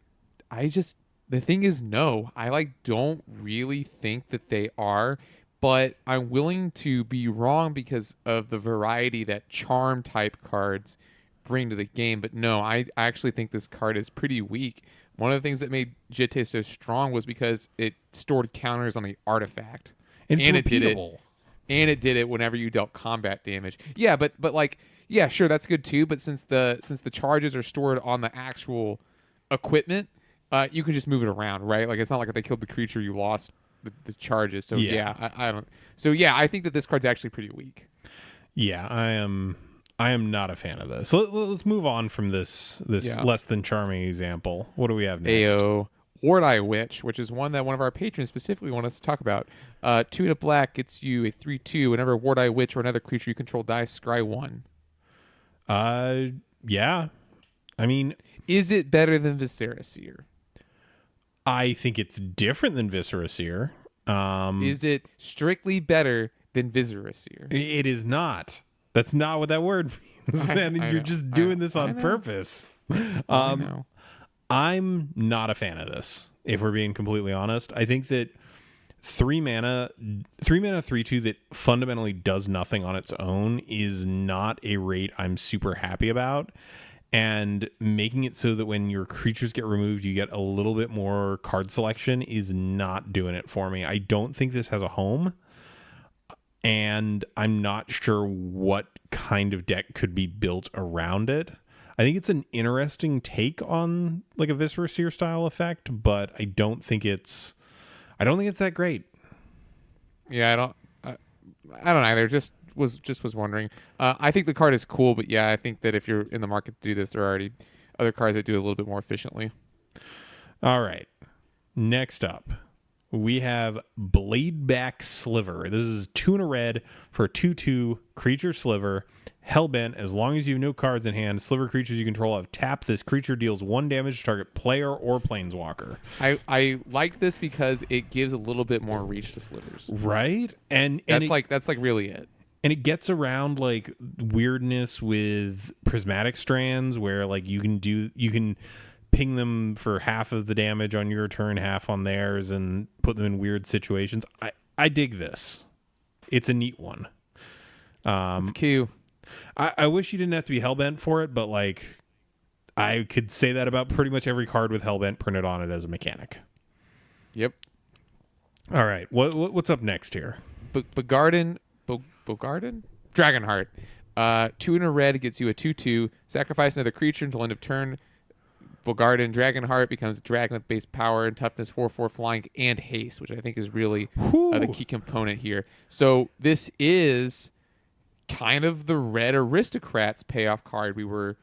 just, the thing is, no. I don't really think that they are, but I'm willing to be wrong because of the variety that charm type cards bring to the game. But no, I actually think this card is pretty weak. One of the things that made Jitte so strong was because it stored counters on the artifact. It's and repeatable. It did it whenever you dealt combat damage. Yeah, but like, yeah, sure, that's good too. But since the charges are stored on the actual equipment, you can just move it around, right? Like, it's not like if they killed the creature, you lost the charges. So yeah, I don't. So yeah, I think that this card's actually pretty weak. Yeah, I am not a fan of this. Let's move on from this less than charming example. What do we have next? Ayo. Ward-Eye Witch, which is one that one of our patrons specifically want us to talk about. 2 and a black gets you a 3/2. Whenever Ward-Eye Witch or another creature you control dies, scry 1. Yeah. I mean, is it better than Viscera Seer? I think it's different than Viscera Seer. Is it strictly better than Viscera Seer? It is not. That's not what that word means. And you're just doing this on purpose. I know. I'm not a fan of this, if we're being completely honest. I think that 3 mana 3/2 that fundamentally does nothing on its own is not a rate I'm super happy about. And making it so that when your creatures get removed, you get a little bit more card selection is not doing it for me. I don't think this has a home. And I'm not sure what kind of deck could be built around it. I think it's an interesting take on like a Viscera Seer style effect, but I don't think it's that great. Yeah, I don't either. Just was wondering. I think the card is cool, but yeah, I think that if you're in the market to do this, there are already other cards that do it a little bit more efficiently. All right. Next up, we have Bladeback Sliver. This is Tuna Red for 2/2 creature Sliver. Hellbent, as long as you have no cards in hand, Sliver creatures you control have tapped. This creature deals 1 damage to target player or planeswalker. I like this because it gives a little bit more reach to Slivers. Right? And that's really it. And it gets around like weirdness with prismatic strands where like you can ping them for half of the damage on your turn, half on theirs, and put them in weird situations. I dig this. It's a neat one. It's cute. I wish you didn't have to be Hellbent for it, but like I could say that about pretty much every card with Hellbent printed on it as a mechanic. Yep. All right. What's up next here? Bogarden? Dragonheart. 2 and a red gets you a 2/2. Sacrifice another creature until end of turn. Bogarden Dragonheart becomes a dragon with base power and toughness 4/4 flying and haste, which I think is really the key component here. So this is kind of the red aristocrats payoff card we were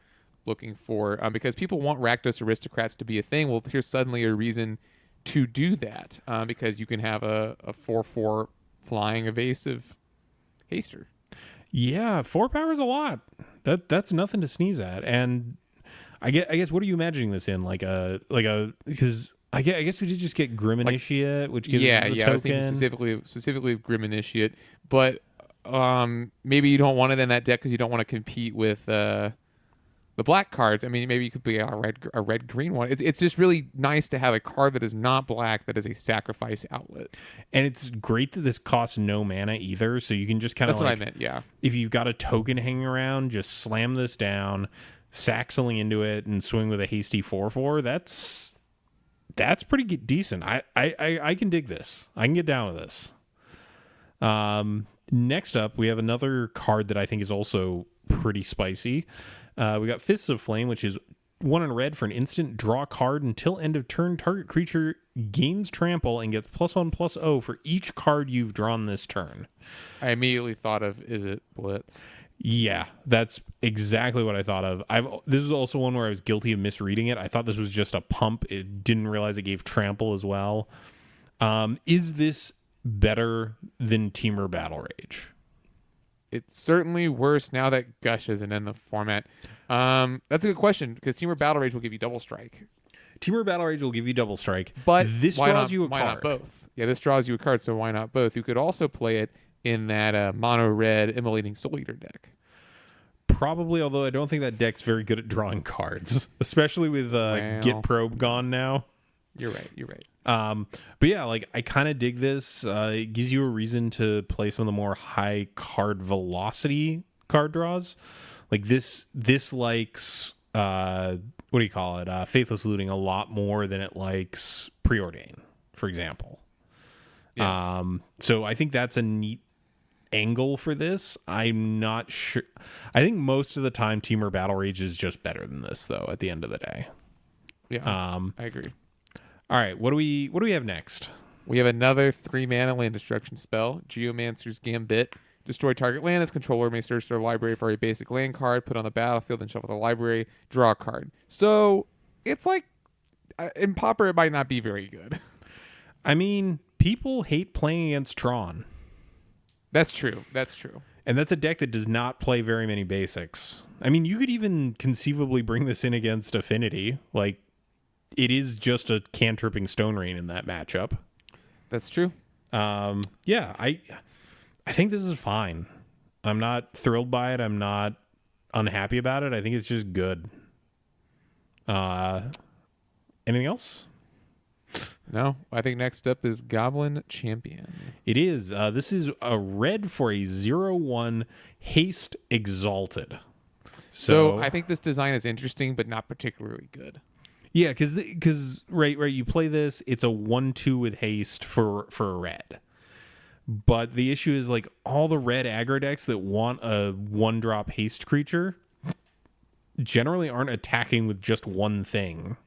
looking for, because people want Rakdos aristocrats to be a thing. Well, here's suddenly a reason to do that, because you can have a 4/4 flying evasive haster. Yeah, 4 power is a lot. That's nothing to sneeze at. And I guess what are you imagining this in? Because I guess we did just get Grim Initiate, which gives us a token. I was thinking specifically of Grim Initiate, but maybe you don't want it in that deck because you don't want to compete with the black cards. I mean, maybe you could be a red green one. It's just really nice to have a card that is not black that is a sacrifice outlet. And it's great that this costs no mana either, so you can just kind of what I meant. Yeah, if you've got a token hanging around, just slam this down, sack something into it, and swing with a hasty 4/4. That's pretty decent. I can dig this. I can get down with this. Next up, we have another card that I think is also pretty spicy. We got Fists of Flame, which is 1 in red for an instant. Draw a card until end of turn. Target creature gains trample and gets +1/+0 for each card you've drawn this turn. I immediately thought of, is it Blitz? Yeah, that's exactly what I thought of. This is also one where I was guilty of misreading it. I thought this was just a pump. It didn't realize it gave trample as well. Is this better than Temur Battle Rage? It's certainly worse now that Gush isn't in the format. That's a good question because Temur Battle Rage will give you double strike. Temur Battle Rage will give you double strike, But this why draws not, you a why card. not both? Yeah, this draws you a card, so why not both? You could also play it in that mono red Immolating Soul Eater deck. Probably, although I don't think that deck's very good at drawing cards, especially with Git Probe gone now. You're right. But yeah, like I kind of dig this. It gives you a reason to play some of the more high card velocity card draws. Like this likes what do you call it? Faithless Looting a lot more than it likes Preordain, for example. Yes. So I think that's a neat angle for this. I'm not sure. I think most of the time Temur Battle Rage is just better than this, though. At the end of the day, Yeah, I agree. All right, what do we have next? We have another 3-mana land destruction spell, Geomancer's Gambit. Destroy target land. Its controller may search their library for a basic land card, put on the battlefield, and shuffle the library. Draw a card. So it's like in Pauper, it might not be very good. I mean, people hate playing against Tron. That's true. And that's a deck that does not play very many basics. I mean, you could even conceivably bring this in against Affinity. Like, it is just a cantripping Stone Rain in that matchup. That's true. Yeah, I think this is fine. I'm not thrilled by it. I'm not unhappy about it. I think it's just good. Anything else? No, I think next up is Goblin Champion. It is. This is a red for a 0/1 haste exalted. So I think this design is interesting, but not particularly good. Yeah, because right, you play this. It's a 1/2 with haste for a red. But the issue is like all the red aggro decks that want a 1-drop haste creature generally aren't attacking with just one thing.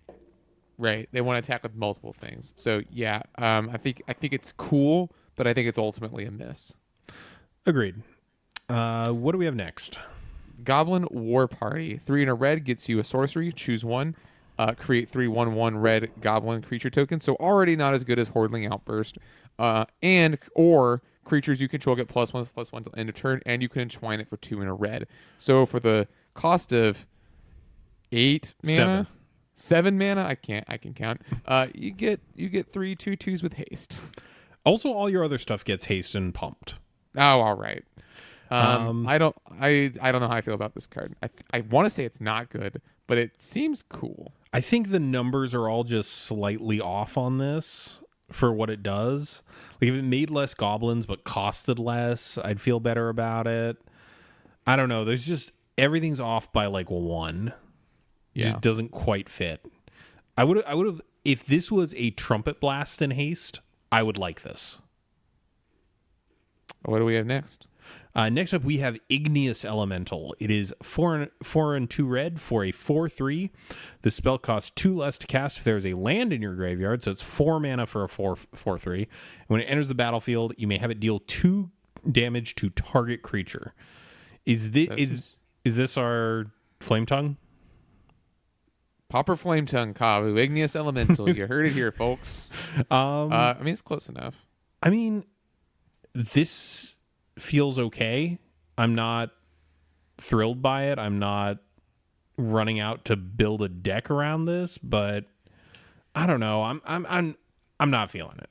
Right. They want to attack with multiple things. So yeah, I think it's cool, but I think it's ultimately a miss. Agreed. What do we have next? Goblin War Party. 3 in a red gets you a sorcery. Choose one. Create 3 1/1 red goblin creature tokens. So already not as good as Hordling Outburst. Or creatures you control get +1/+1 till end of turn, and you can entwine it for 2 in a red. So for the cost of 8 mana, 7 mana, I can count. You get 3 2/2s with haste. Also, all your other stuff gets haste and pumped. Oh, all right. I don't know how I feel about this card. I want to say it's not good, but it seems cool. I think the numbers are all just slightly off on this for what it does. Like if it made less goblins but costed less, I'd feel better about it. I don't know. There's just everything's off by like 1. Yeah. Just doesn't quite fit. I would have if this was a Trumpet Blast in haste, I would like this. What do we have next? Next up, we have Igneous Elemental. It is 4 and 2 red for a 4/3. The spell costs 2 less to cast if there is a land in your graveyard, so it's 4 mana for a 4/3. When it enters the battlefield, you may have it deal 2 damage to target creature. Is this our Flame Tongue? Pauper Flame Tongue, Kavu, Igneous Elemental. You heard it here, folks. I mean, it's close enough. I mean, this feels okay. I'm not thrilled by it. I'm not running out to build a deck around this, but I don't know. I'm not feeling it.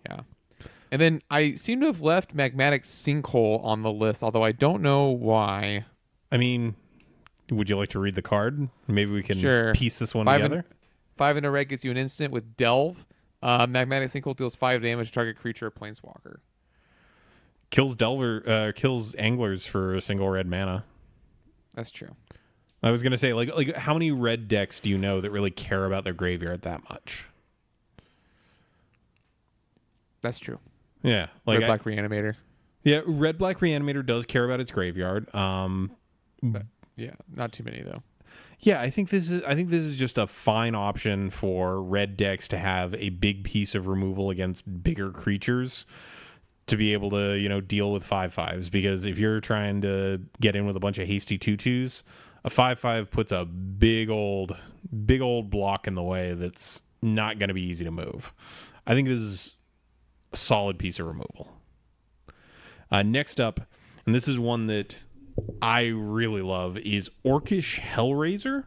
Yeah. And then I seem to have left Magmatic Sinkhole on the list, although I don't know why. I mean, would you like to read the card? Maybe we can piece this one together. 5 in a red gets you an instant with Delve. Magmatic Sinkhole deals 5 damage to target creature or planeswalker. Kills anglers for a single red mana. That's true. I was gonna say, like how many red decks do you know that really care about their graveyard that much? That's true. Yeah, like Red Black Reanimator. Yeah, Red Black Reanimator does care about its graveyard. But, yeah, not too many though. Yeah, I think this is just a fine option for red decks to have a big piece of removal against bigger creatures, to be able to, deal with 5/5s, because if you're trying to get in with a bunch of hasty 2/2s, a 5/5 puts a big old block in the way that's not going to be easy to move. I think this is solid piece of removal. Next up, and this is one that I really love, is Orcish Hellraiser.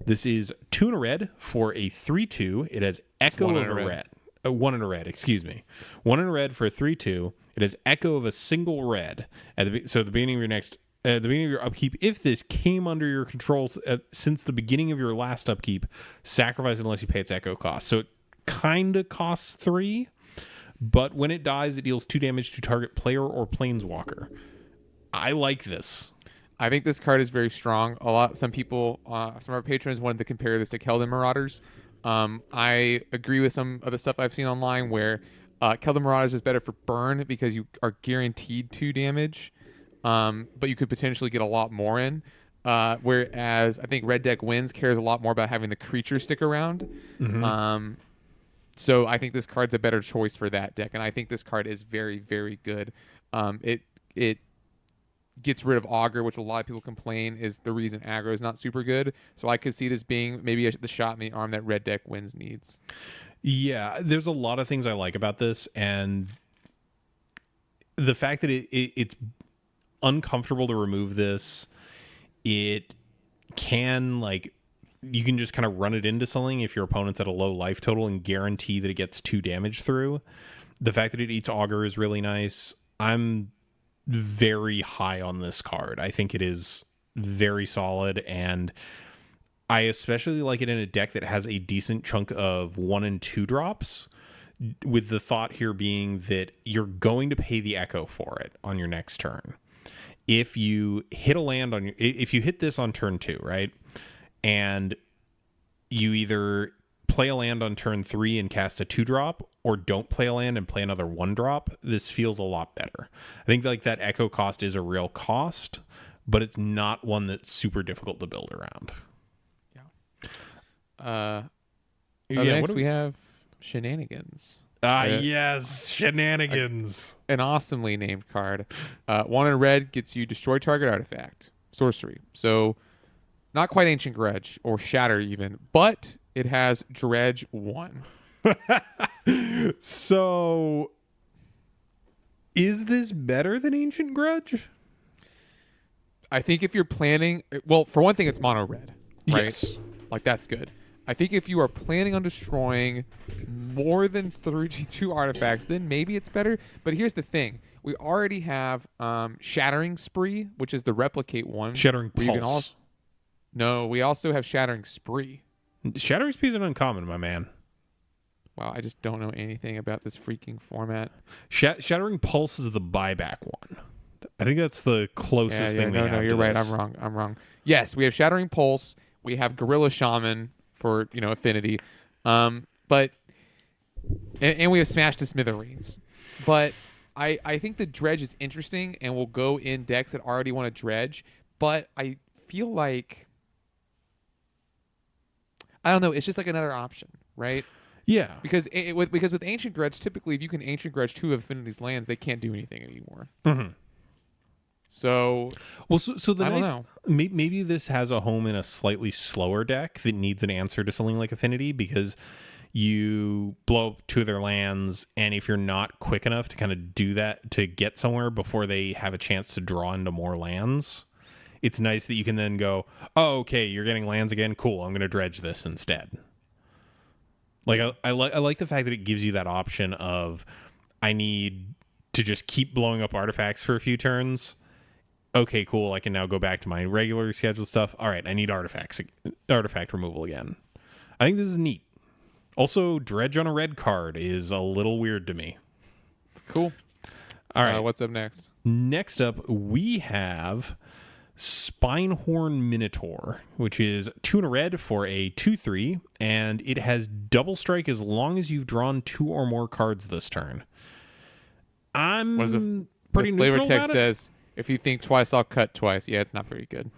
This is Tuna Red for a 3/2. It has Echo of a Red. 1 and a red, excuse me. 1 and a red for a 3/2. It has Echo of a single red. So at the beginning of your upkeep, if this came under your controls since the beginning of your last upkeep, sacrifice it unless you pay its Echo cost. So it kind of costs 3, but when it dies, it deals 2 damage to target player or planeswalker. I like this. I think this card is very strong. Some people, some of our patrons wanted to compare this to Keldon Marauders. I agree with some of the stuff I've seen online where Keldon Marauders is better for burn because you are guaranteed 2 damage, but you could potentially get a lot more in. Whereas I think Red Deck Wins cares a lot more about having the creature stick around. Mm-hmm. So I think this card's a better choice for that deck, and I think this card is very, very good. It gets rid of Auger, which a lot of people complain is the reason aggro is not super good. So I could see this being maybe the shot in the arm that Red Deck Wins needs. Yeah, there's a lot of things I like about this, and the fact that it's uncomfortable to remove this. It can, like, you can just kind of run it into something if your opponent's at a low life total and guarantee that it gets 2 damage through. The fact that it eats Auger is really nice. I'm very high on this card. I think it is very solid, and I especially like it in a deck that has a decent chunk of 1 and 2 drops, with the thought here being that you're going to pay the Echo for it on your next turn. If you hit a land if you hit this on turn 2, right, and you either play a land on turn 3 and cast a 2-drop, or don't play a land and play another 1-drop, this feels a lot better. I think like that Echo cost is a real cost, but it's not one that's super difficult to build around. Next we have Shenanigans. Yes, Shenanigans. An awesomely named card. 1 in red gets you destroy target artifact. Sorcery. So not quite Ancient Grudge or Shatter even, but it has Dredge 1. So is this better than Ancient Grudge? I think if you're planning, well, for one thing, it's mono red, right? Yes. Like, that's good. I think if you are planning on destroying more than 32 artifacts, then maybe it's better. But here's the thing. We already have Shattering Spree, which is the replicate one. Shattering Pulse. No, we also have Shattering Spree. Shattering Spree is an uncommon, my man. Wow, I just don't know anything about this freaking format. Shattering Pulse is the buyback one. I think that's the closest thing we have. No, you're right. I'm wrong. Yes, we have Shattering Pulse. We have Gorilla Shaman for, affinity. But we have Smash to Smithereens. But I think the Dredge is interesting and will go in decks that already want to dredge. But I feel like, I don't know, it's just like another option, right? Yeah. Because with Ancient Grudge, typically if you can Ancient Grudge 2 of Affinity's lands, they can't do anything anymore. Mm-hmm. So, the I don't know. Maybe this has a home in a slightly slower deck that needs an answer to something like Affinity, because you blow up 2 of their lands, and if you're not quick enough to kind of do that to get somewhere before they have a chance to draw into more lands, it's nice that you can then go, oh, okay, you're getting lands again, cool, I'm going to dredge this instead. Like, I like the fact that it gives you that option of, I need to just keep blowing up artifacts for a few turns. Okay, cool, I can now go back to my regular scheduled stuff. All right, I need artifact removal again. I think this is neat. Also, dredge on a red card is a little weird to me. Cool. All right. What's up next? Next up, we have Spinehorn Minotaur, which is Tuna Red for a 2/3, and it has double strike as long as you've drawn 2 or more cards this turn. I'm pretty neutral flavor about text it. says, if you think twice, I'll cut twice. Yeah, it's not very good.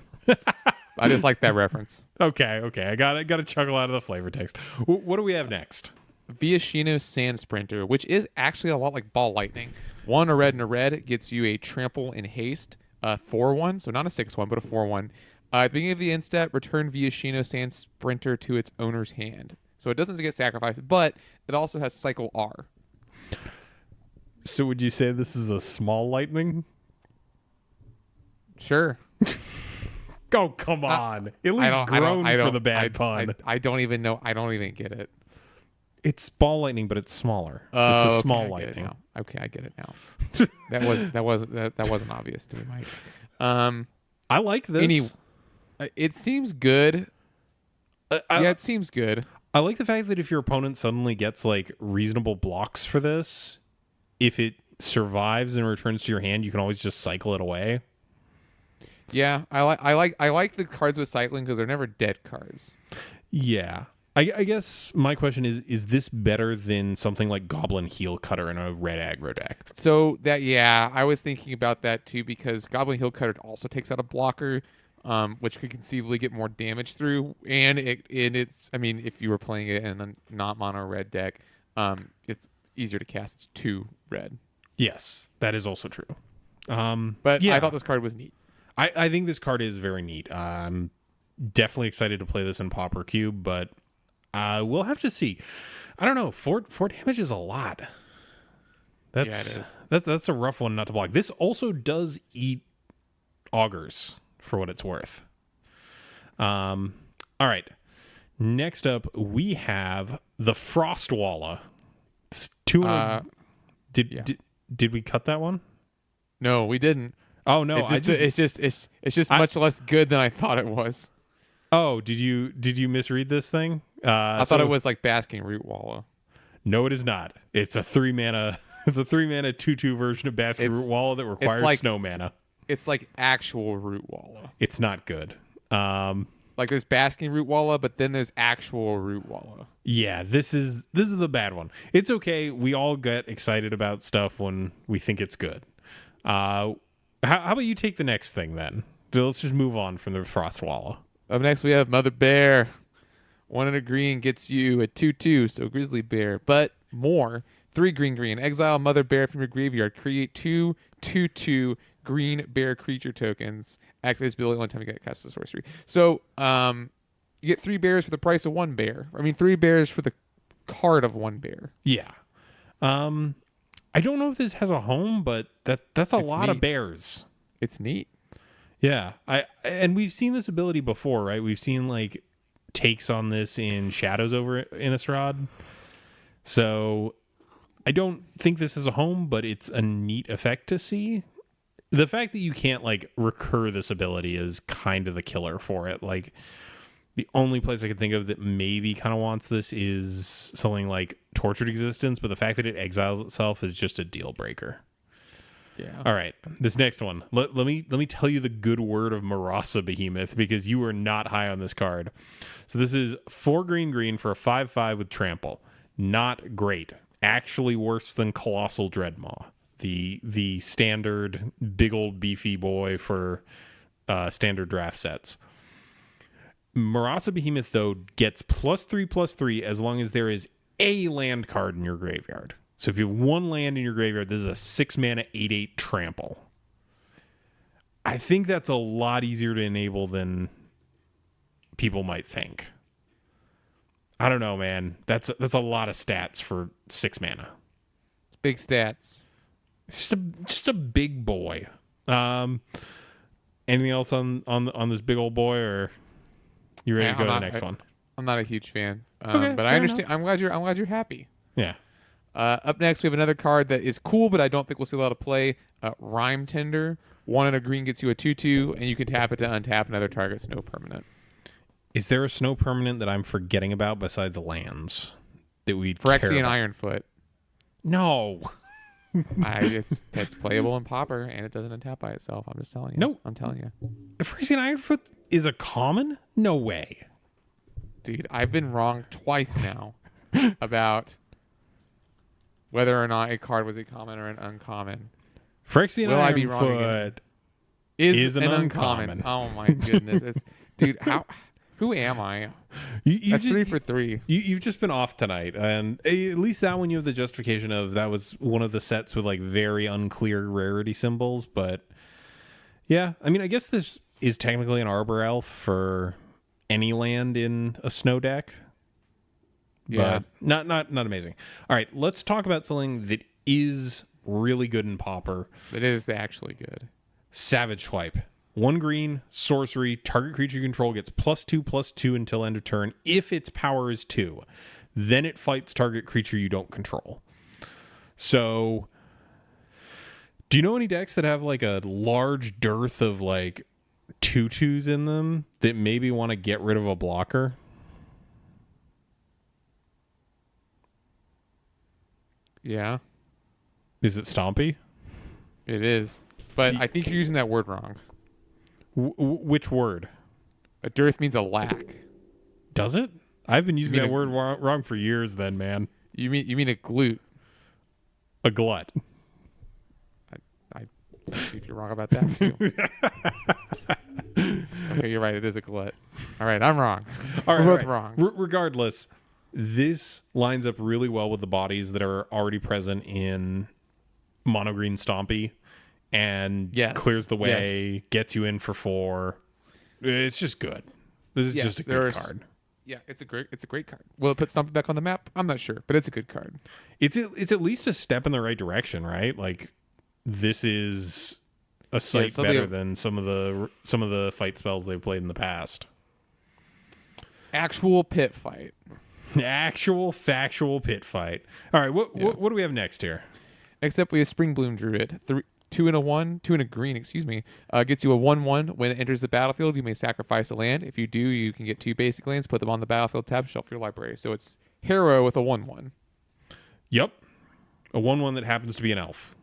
I just like that reference. Okay. I got to chuckle out of the flavor text. What do we have next? Viashino Sand Sprinter, which is actually a lot like Ball Lightning. 1 a red and a red gets you a trample and haste, 4/1, so not a 6/1, but a 4/1. At the beginning of the end step, return Viashino Sand Sprinter to its owner's hand. So it doesn't get sacrificed, but it also has Cycle R. So would you say this is a small lightning? Sure. Oh, come on. At least groan for the bad pun. I don't even know. I don't even get it. It's ball lightning, but it's smaller. It's Oh, a small I get lightning. it now. Okay, I get it now. that wasn't obvious to me, Mike. I like this. It seems good. It seems good. I like the fact that if your opponent suddenly gets like reasonable blocks for this, if it survives and returns to your hand, you can always just cycle it away. Yeah, I like the cards with cycling because they're never dead cards. Yeah. I guess my question is this better than something like Goblin Heel Cutter in a red aggro deck? So I was thinking about that too because Goblin Heel Cutter also takes out a blocker, which could conceivably get more damage through, and it's I mean if you were playing it in a not mono red deck, it's easier to cast. It's 2 red. Yes, that is also true. But yeah. I thought this card was neat. I think this card is very neat. I'm definitely excited to play this in Pauper Cube, but we'll have to see. I don't know. 4 damage is a lot. It is. That's a rough one not to block. This also does eat Augers for what it's worth. All right. Next up, we have the Frostwalla. It's Did we cut that one? No, we didn't. Oh no! It's just much less good than I thought it was. Oh, did you misread this thing? I thought it was like Basking Root Walla. No, it is not. It's a 3 mana. It's a 3 mana 2/2 version of Basking Root Walla that requires snow mana. It's like actual Root Walla. It's not good. Like there's Basking Root Walla, but then there's actual Root Walla. Yeah, this is the bad one. It's okay. We all get excited about stuff when we think it's good. How about you take the next thing then? So let's just move on from the Frostwalla. Up next we have Mother Bear. 1 and a green gets you a 2/2, so Grizzly Bear, but more. 3 green. Exile Mother Bear from your graveyard. Create 2 2/2 green bear creature tokens. Activate this ability only time you get cast a sorcery. So you get 3 bears for the price of 1 bear. I mean 3 bears for the card of 1 bear. Yeah. I don't know if this has a home, but that's a lot of bears. It's neat. Yeah. And we've seen this ability before, right? We've seen like takes on this in Shadows over Innistrad. So I don't think this is a home, but it's a neat effect to see. The fact that you can't like recur this ability is kind of the killer for it. Like the only place I can think of that maybe kind of wants this is something like Tortured Existence, but the fact that it exiles itself is just a deal breaker. Yeah. All right, this next one. Let me tell you the good word of Marasa Behemoth because you were not high on this card. So this is 4 green for a 5/5 with trample. Not great. Actually worse than Colossal Dreadmaw, the standard big old beefy boy for standard draft sets. Marasa Behemoth, though, gets +3/+3 as long as there is a land card in your graveyard. So if you have 1 land in your graveyard, this is a 6 mana 8/8 trample. I think that's a lot easier to enable than people might think. I don't know, man. That's a lot of stats for 6 mana. It's big stats. It's just a big boy. Anything else on this big old boy, or you ready to go to the next one? I'm not a huge fan, Okay, but I understand. Enough. I'm glad you're happy. Yeah. Up next, we have another card that is cool, but I don't think we'll see a lot of play. Rhyme Tender. 1 and a green gets you a 2/2, and you can tap it to untap another target snow permanent. Is there a snow permanent that I'm forgetting about besides lands that we'd Phyrexian Ironfoot. No. It's playable in Pauper, and it doesn't untap by itself. I'm just telling you. No. I'm telling you. Phyrexian Ironfoot is a common? No way. Dude, I've been wrong twice now about whether or not a card was a common or an uncommon. Phyrexian Ironfoot is an uncommon. Oh my goodness. Dude, who am I? That's 3 for 3. You've just been off tonight, and at least that one you have the justification of that was one of the sets with like very unclear rarity symbols. But yeah, I mean, I guess this is technically an Arbor Elf for any land in a snow deck. Yeah, but not amazing. All right, let's talk about something that is really good in Pauper. It is actually good. Savage Swipe. 1 green, sorcery, target creature you control gets +2/+2 until end of turn if its power is 2. Then it fights target creature you don't control. So, do you know any decks that have like a large dearth of like 2/2s in them that maybe want to get rid of a blocker? Yeah. Is it Stompy? It is. But I think you're using that word wrong. Which word? A dearth means a lack. Does it? I've been using mean that word wrong for years then, man. You mean a glute. A glut. I see if you're wrong about that too. Okay, you're right. It is a glut. All right, I'm wrong. We're both wrong. Regardless, this lines up really well with the bodies that are already present in Mono Green Stompy and clears the way, gets you in for 4. It's just good. This is just a good card. Yeah, it's a great card. Will it put Stompy back on the map? I'm not sure, but it's a good card. It's at least a step in the right direction, right? Like, this is a sight better than some of the fight spells they've played in the past. Actual pit fight. Actual factual pit fight. All right, what do we have next here? Next up, we have Spring Bloom Druid. 2 and a green, excuse me. Gets you a 1/1. When it enters the battlefield, you may sacrifice a land. If you do, you can get 2 basic lands, put them on the battlefield tab, shelf your library. So it's Hero with a 1/1. Yep. A 1/1 that happens to be an elf.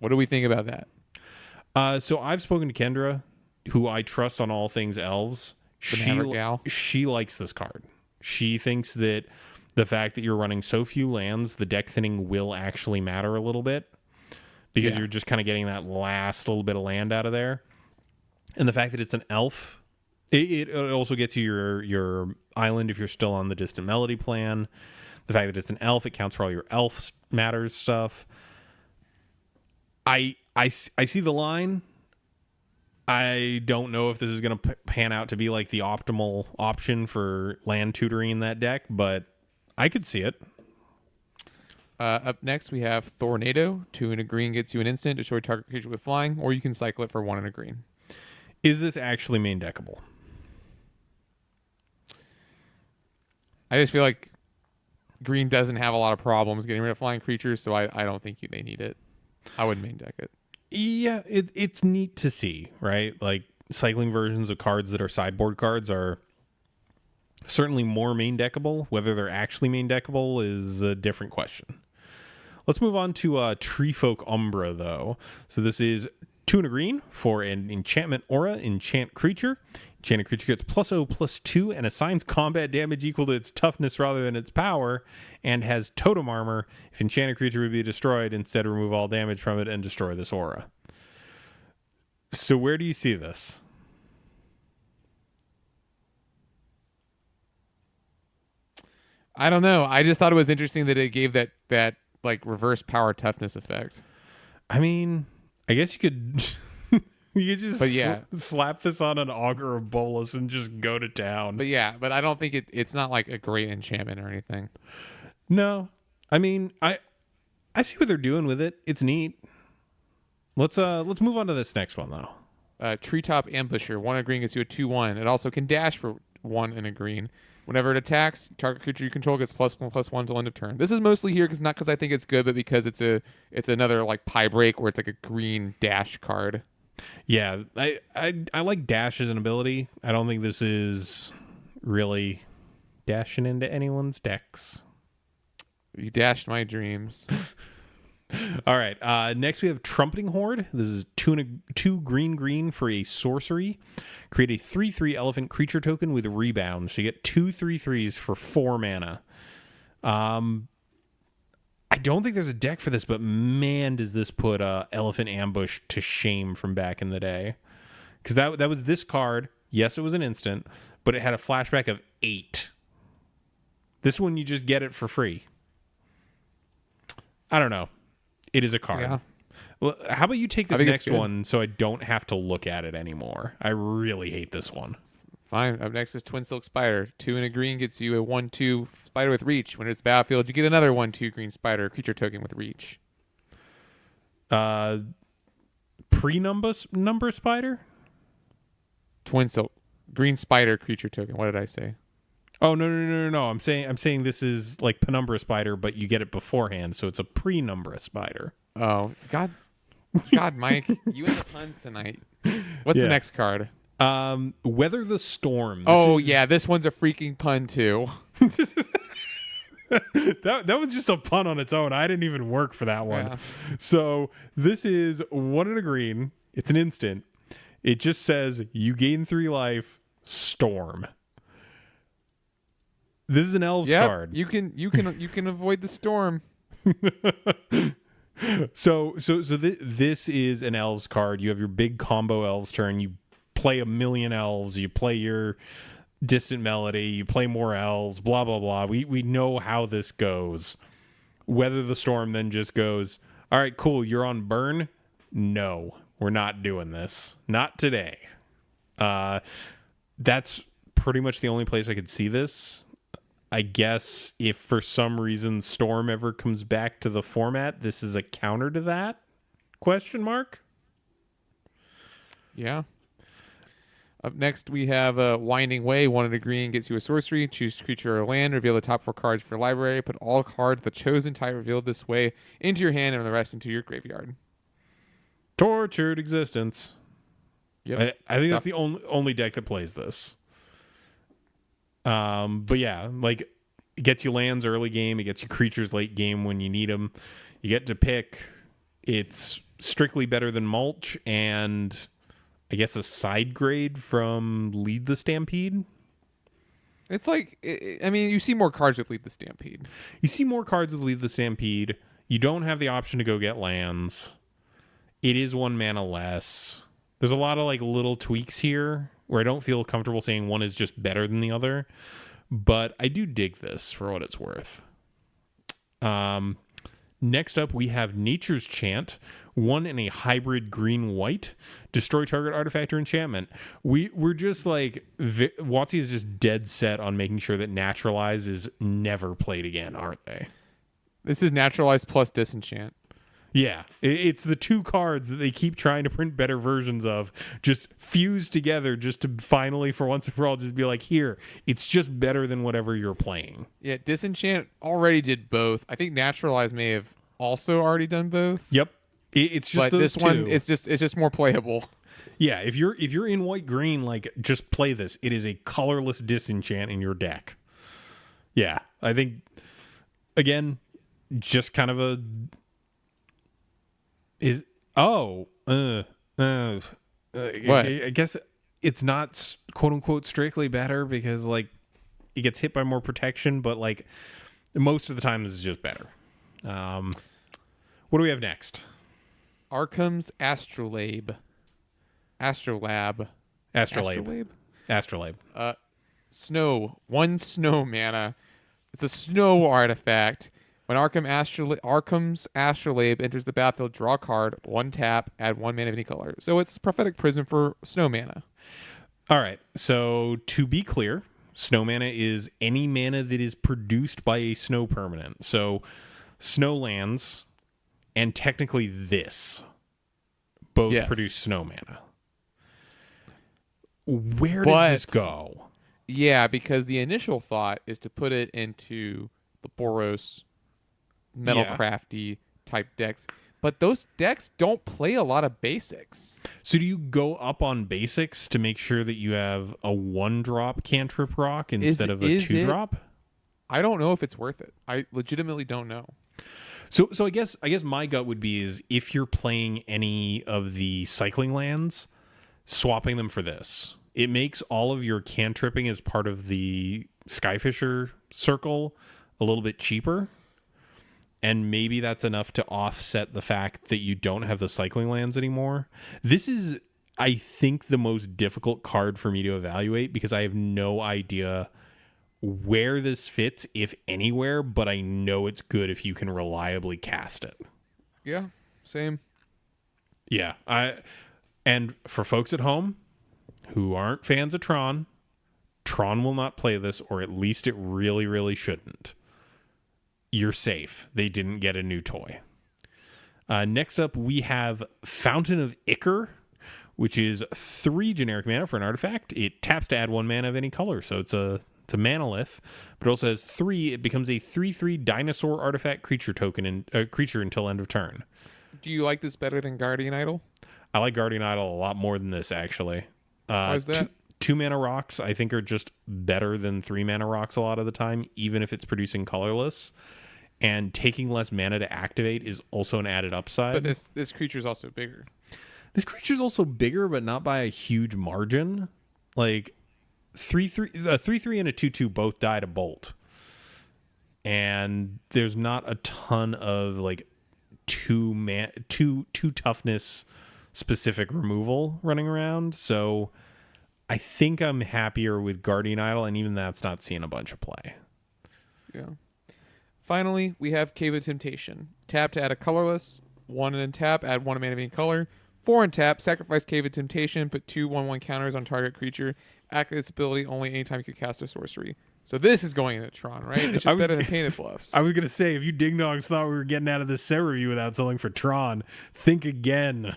What do we think about that? So I've spoken to Kendra, who I trust on all things elves. She likes this card. She thinks that the fact that you're running so few lands, the deck thinning will actually matter a little bit because you're just kind of getting that last little bit of land out of there. And the fact that it's an elf, it also gets you your island if you're still on the Distant Melody plan. The fact that it's an elf, it counts for all your elf matters stuff. I see the line. I don't know if this is going to pan out to be like the optimal option for land tutoring in that deck, but I could see it. Up next, we have Tornado. 2 and a green gets you an instant, destroy target creature with flying, or you can cycle it for 1 and a green. Is this actually main deckable? I just feel like green doesn't have a lot of problems getting rid of flying creatures, so I don't think they need it. I would main deck it. Yeah, it's neat to see, right? Like, cycling versions of cards that are sideboard cards are certainly more main deckable. Whether they're actually main deckable is a different question. Let's move on to Tree Folk Umbra, though. So this is 2 and a green for an enchantment aura, enchant creature. Enchanted creature gets +0/+2 and assigns combat damage equal to its toughness rather than its power, and has totem armor. If enchanted creature would be destroyed, instead remove all damage from it and destroy this aura. So where do you see this? I don't know. I just thought it was interesting that it gave that like reverse power toughness effect. I mean, I guess you could you could just slap this on an Auger or Bolus and just go to town. But I don't think it's not like a great enchantment or anything. No. I mean, I see what they're doing with it. It's neat. Let's move on to this next one though. Treetop Ambusher. 1 and a green gets you a 2/1. It also can dash for 1 and a green. Whenever it attacks, target creature you control gets +1/+1 till end of turn. This is mostly here not because I think it's good, but because it's another like pie break where it's like a green dash card. Yeah, I like dash as an ability. I don't think this is really dashing into anyone's decks. You dashed my dreams. All right. Next, we have Trumpeting Horde. This is 2 green for a sorcery. Create a 3/3 elephant creature token with rebound. So you get 2 3/3s for 4 mana. I don't think there's a deck for this, but man, does this put Elephant Ambush to shame from back in the day. Because that was this card. Yes, it was an instant, but it had a flashback of 8. This one, you just get it for free. I don't know. It is a card. Yeah. Well, how about you take this next one so I don't have to look at it anymore? I really hate this one. Fine. Up next is Twin Silk Spider. 2 and a green gets you a 1/2 spider with reach. When it's battlefield, you get another 1/2 green spider creature token with reach. Pre-number spider. Twin Silk. Green spider creature token. What did I say? Oh no! I'm saying this is like Penumbra Spider, but you get it beforehand, so it's a pre-Numbra Spider. Oh God, Mike, you and the puns tonight. What's Yeah. the next card? Weather the Storm. This one's a freaking pun too. That was just a pun on its own. I didn't even work for that one. Yeah. So this is 1 and a green. It's an instant. It just says you gain 3 life. Storm. This is an elves card. You can avoid the storm. So this is an elves card. You have your big combo elves turn. You play a million elves. You play your distant melody. You play more elves. Blah blah blah. We know how this goes. Weather the Storm then just goes, all right, cool. You're on burn. No, we're not doing this. Not today. That's pretty much the only place I could see this. I guess if for some reason Storm ever comes back to the format, this is a counter to that? Question mark? Yeah. Up next, we have Winding Way. 1 and a green gets you a sorcery. Choose creature or land. Reveal the top 4 cards for library. Put all cards the chosen type revealed this way into your hand and the rest into your graveyard. Tortured Existence. Yep. I think that's the only deck that plays this. But yeah, like it gets you lands early game, it gets you creatures late game when you need them. You get to pick. It's strictly better than Mulch, and I guess a side grade from Lead the Stampede. It's like, I mean, you see more cards with Lead the Stampede. You see more cards with Lead the Stampede. You don't have the option to go get lands. It is 1 mana less. There's a lot of like little tweaks here where I don't feel comfortable saying one is just better than the other, but I do dig this for what it's worth. Next up, we have Nature's Chant, 1 in a hybrid green-white. Destroy target artifact or enchantment. We're just like, WotC is just dead set on making sure that Naturalize is never played again, aren't they? This is Naturalize plus Disenchant. Yeah, it's the 2 cards that they keep trying to print better versions of, just fused together just to finally, for once and for all, just be like, here, it's just better than whatever you're playing. Yeah, Disenchant already did both. I think Naturalize may have also already done both. Yep, it's just but those this 2. one, it's just more playable. Yeah, if you're in white green, like just play this. It is a colorless Disenchant in your deck. Yeah, I think again, just kind of a. I guess it's not quote unquote strictly better because like it gets hit by more protection, but like most of the time this is just better. What do we have next? Arkham's Astrolabe. Astrolabe. Snow. 1 snow mana. It's a snow artifact. When Arkham's Astrolabe enters the battlefield, draw a card, 1 tap, add 1 mana of any color. So it's Prophetic Prism for snow mana. All right. So to be clear, snow mana is any mana that is produced by a snow permanent. So snow lands and technically this both produce snow mana. Where does this go? Yeah, because the initial thought is to put it into the Boros Metal Crafty type decks, but those decks don't play a lot of basics. So do you go up on basics to make sure that you have a 1-drop cantrip rock instead of a 2-drop? I don't know if it's worth it. I legitimately don't know. So I guess my gut would be is if you're playing any of the cycling lands, swapping them for this. It makes all of your cantripping as part of the Skyfisher circle a little bit cheaper. And maybe that's enough to offset the fact that you don't have the cycling lands anymore. This is, I think, the most difficult card for me to evaluate because I have no idea where this fits, if anywhere, but I know it's good if you can reliably cast it. Yeah, same. Yeah. And for folks at home who aren't fans of Tron will not play this, or at least it really, really shouldn't. You're safe. They didn't get a new toy. Next up, we have Fountain of Ichor, which is 3 generic mana for an artifact. It taps to add 1 mana of any color, so it's a manalith, but it also has 3. It becomes a 3/3 dinosaur artifact creature token and creature until end of turn. Do you like this better than Guardian Idol? I like Guardian Idol a lot more than this, actually. Why is that? 2 mana rocks, I think, are just better than 3 mana rocks a lot of the time, even if it's producing colorless. And taking less mana to activate is also an added upside. But this creature's also bigger. This creature's also bigger, but not by a huge margin. Like, 3/3, a 3/3 and a 2/2 both die to bolt. And there's not a ton of, like, 2 toughness specific removal running around. So I think I'm happier with Guardian Idol, and even that's not seeing a bunch of play. Yeah. Finally, we have Cave of Temptation. Tap to add a colorless. 1 and tap, add 1 mana of any color. 4 and tap, sacrifice Cave of Temptation, put 2/1/1 counters on target creature. Activate this ability only anytime you can cast a sorcery. So this is going into Tron, right? It's just better than Painted Bluffs. I was going to say, if you ding-dongs thought we were getting out of this set review without something for Tron, think again.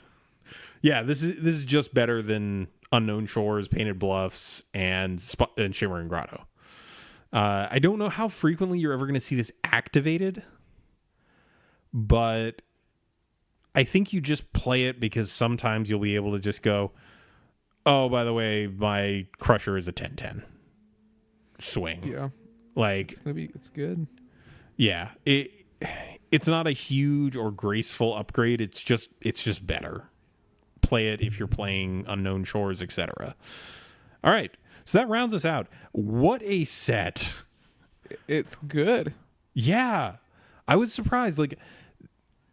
Yeah, this is just better than Unknown Shores, Painted Bluffs, and Shimmering Grotto. I don't know how frequently you're ever going to see this activated, but I think you just play it because sometimes you'll be able to just go, oh, by the way, my Crusher is a 10/10 swing. Yeah. Like, it's good. Yeah. It's not a huge or graceful upgrade. It's just better. Play it if you're playing Unknown Shores, etc. All right. So that rounds us out. What a set. It's good. Yeah. I was surprised. Like,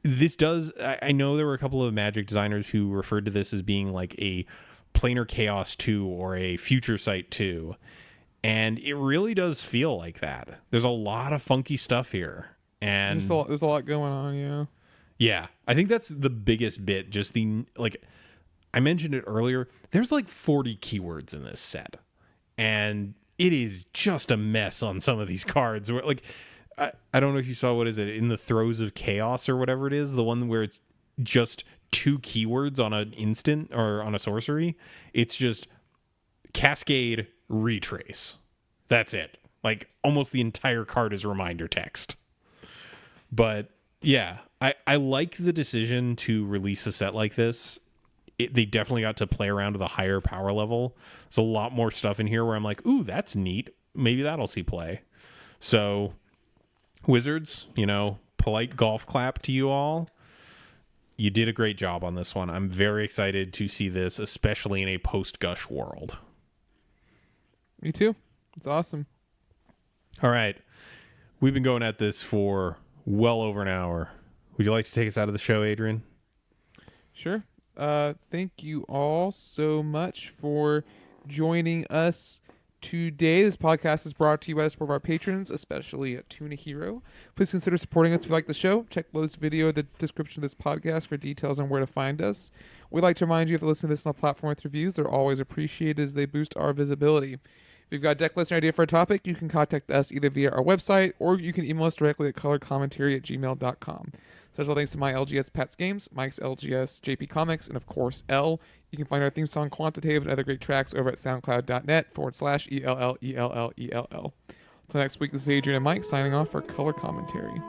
this does... I know there were a couple of Magic designers who referred to this as being like a Planar Chaos 2 or a Future Sight 2. And it really does feel like that. There's a lot of funky stuff here. And there's a lot going on, yeah. Yeah. I think that's the biggest bit. Just the... Like, I mentioned it earlier. There's like 40 keywords in this set. And it is just a mess on some of these cards. Where, like, I don't know if you saw, what is it, In the Throes of Chaos or whatever it is, the one where it's just 2 keywords on an instant or on a sorcery. It's just Cascade, Retrace. That's it. Like, almost the entire card is reminder text. But yeah, I like the decision to release a set like this. They definitely got to play around with a higher power level. There's a lot more stuff in here where I'm like, ooh, that's neat. Maybe that'll see play. So, Wizards, polite golf clap to you all. You did a great job on this one. I'm very excited to see this, especially in a post-Gush world. Me too. It's awesome. All right. We've been going at this for well over an hour. Would you like to take us out of the show, Adrian? Sure. Thank you all so much for joining us today. This podcast is brought to you by the support of our patrons, especially at Tuna Hero. Please consider supporting us if you like the show. Check below this video in the description of this podcast for details on where to find us. We'd like to remind you, if you listen to this on a platform with reviews, they're always appreciated as they boost our visibility. If you've got a deck list or idea for a topic, you can contact us either via our website or you can email us directly at colorcommentary@gmail.com. Special thanks to my LGS Pats Games, Mike's LGS JP Comics, and of course L. You can find our theme song Quantitative and other great tracks over at soundcloud.net/ELLELLELL. Until next week, this is Adrian and Mike signing off for Color Commentary.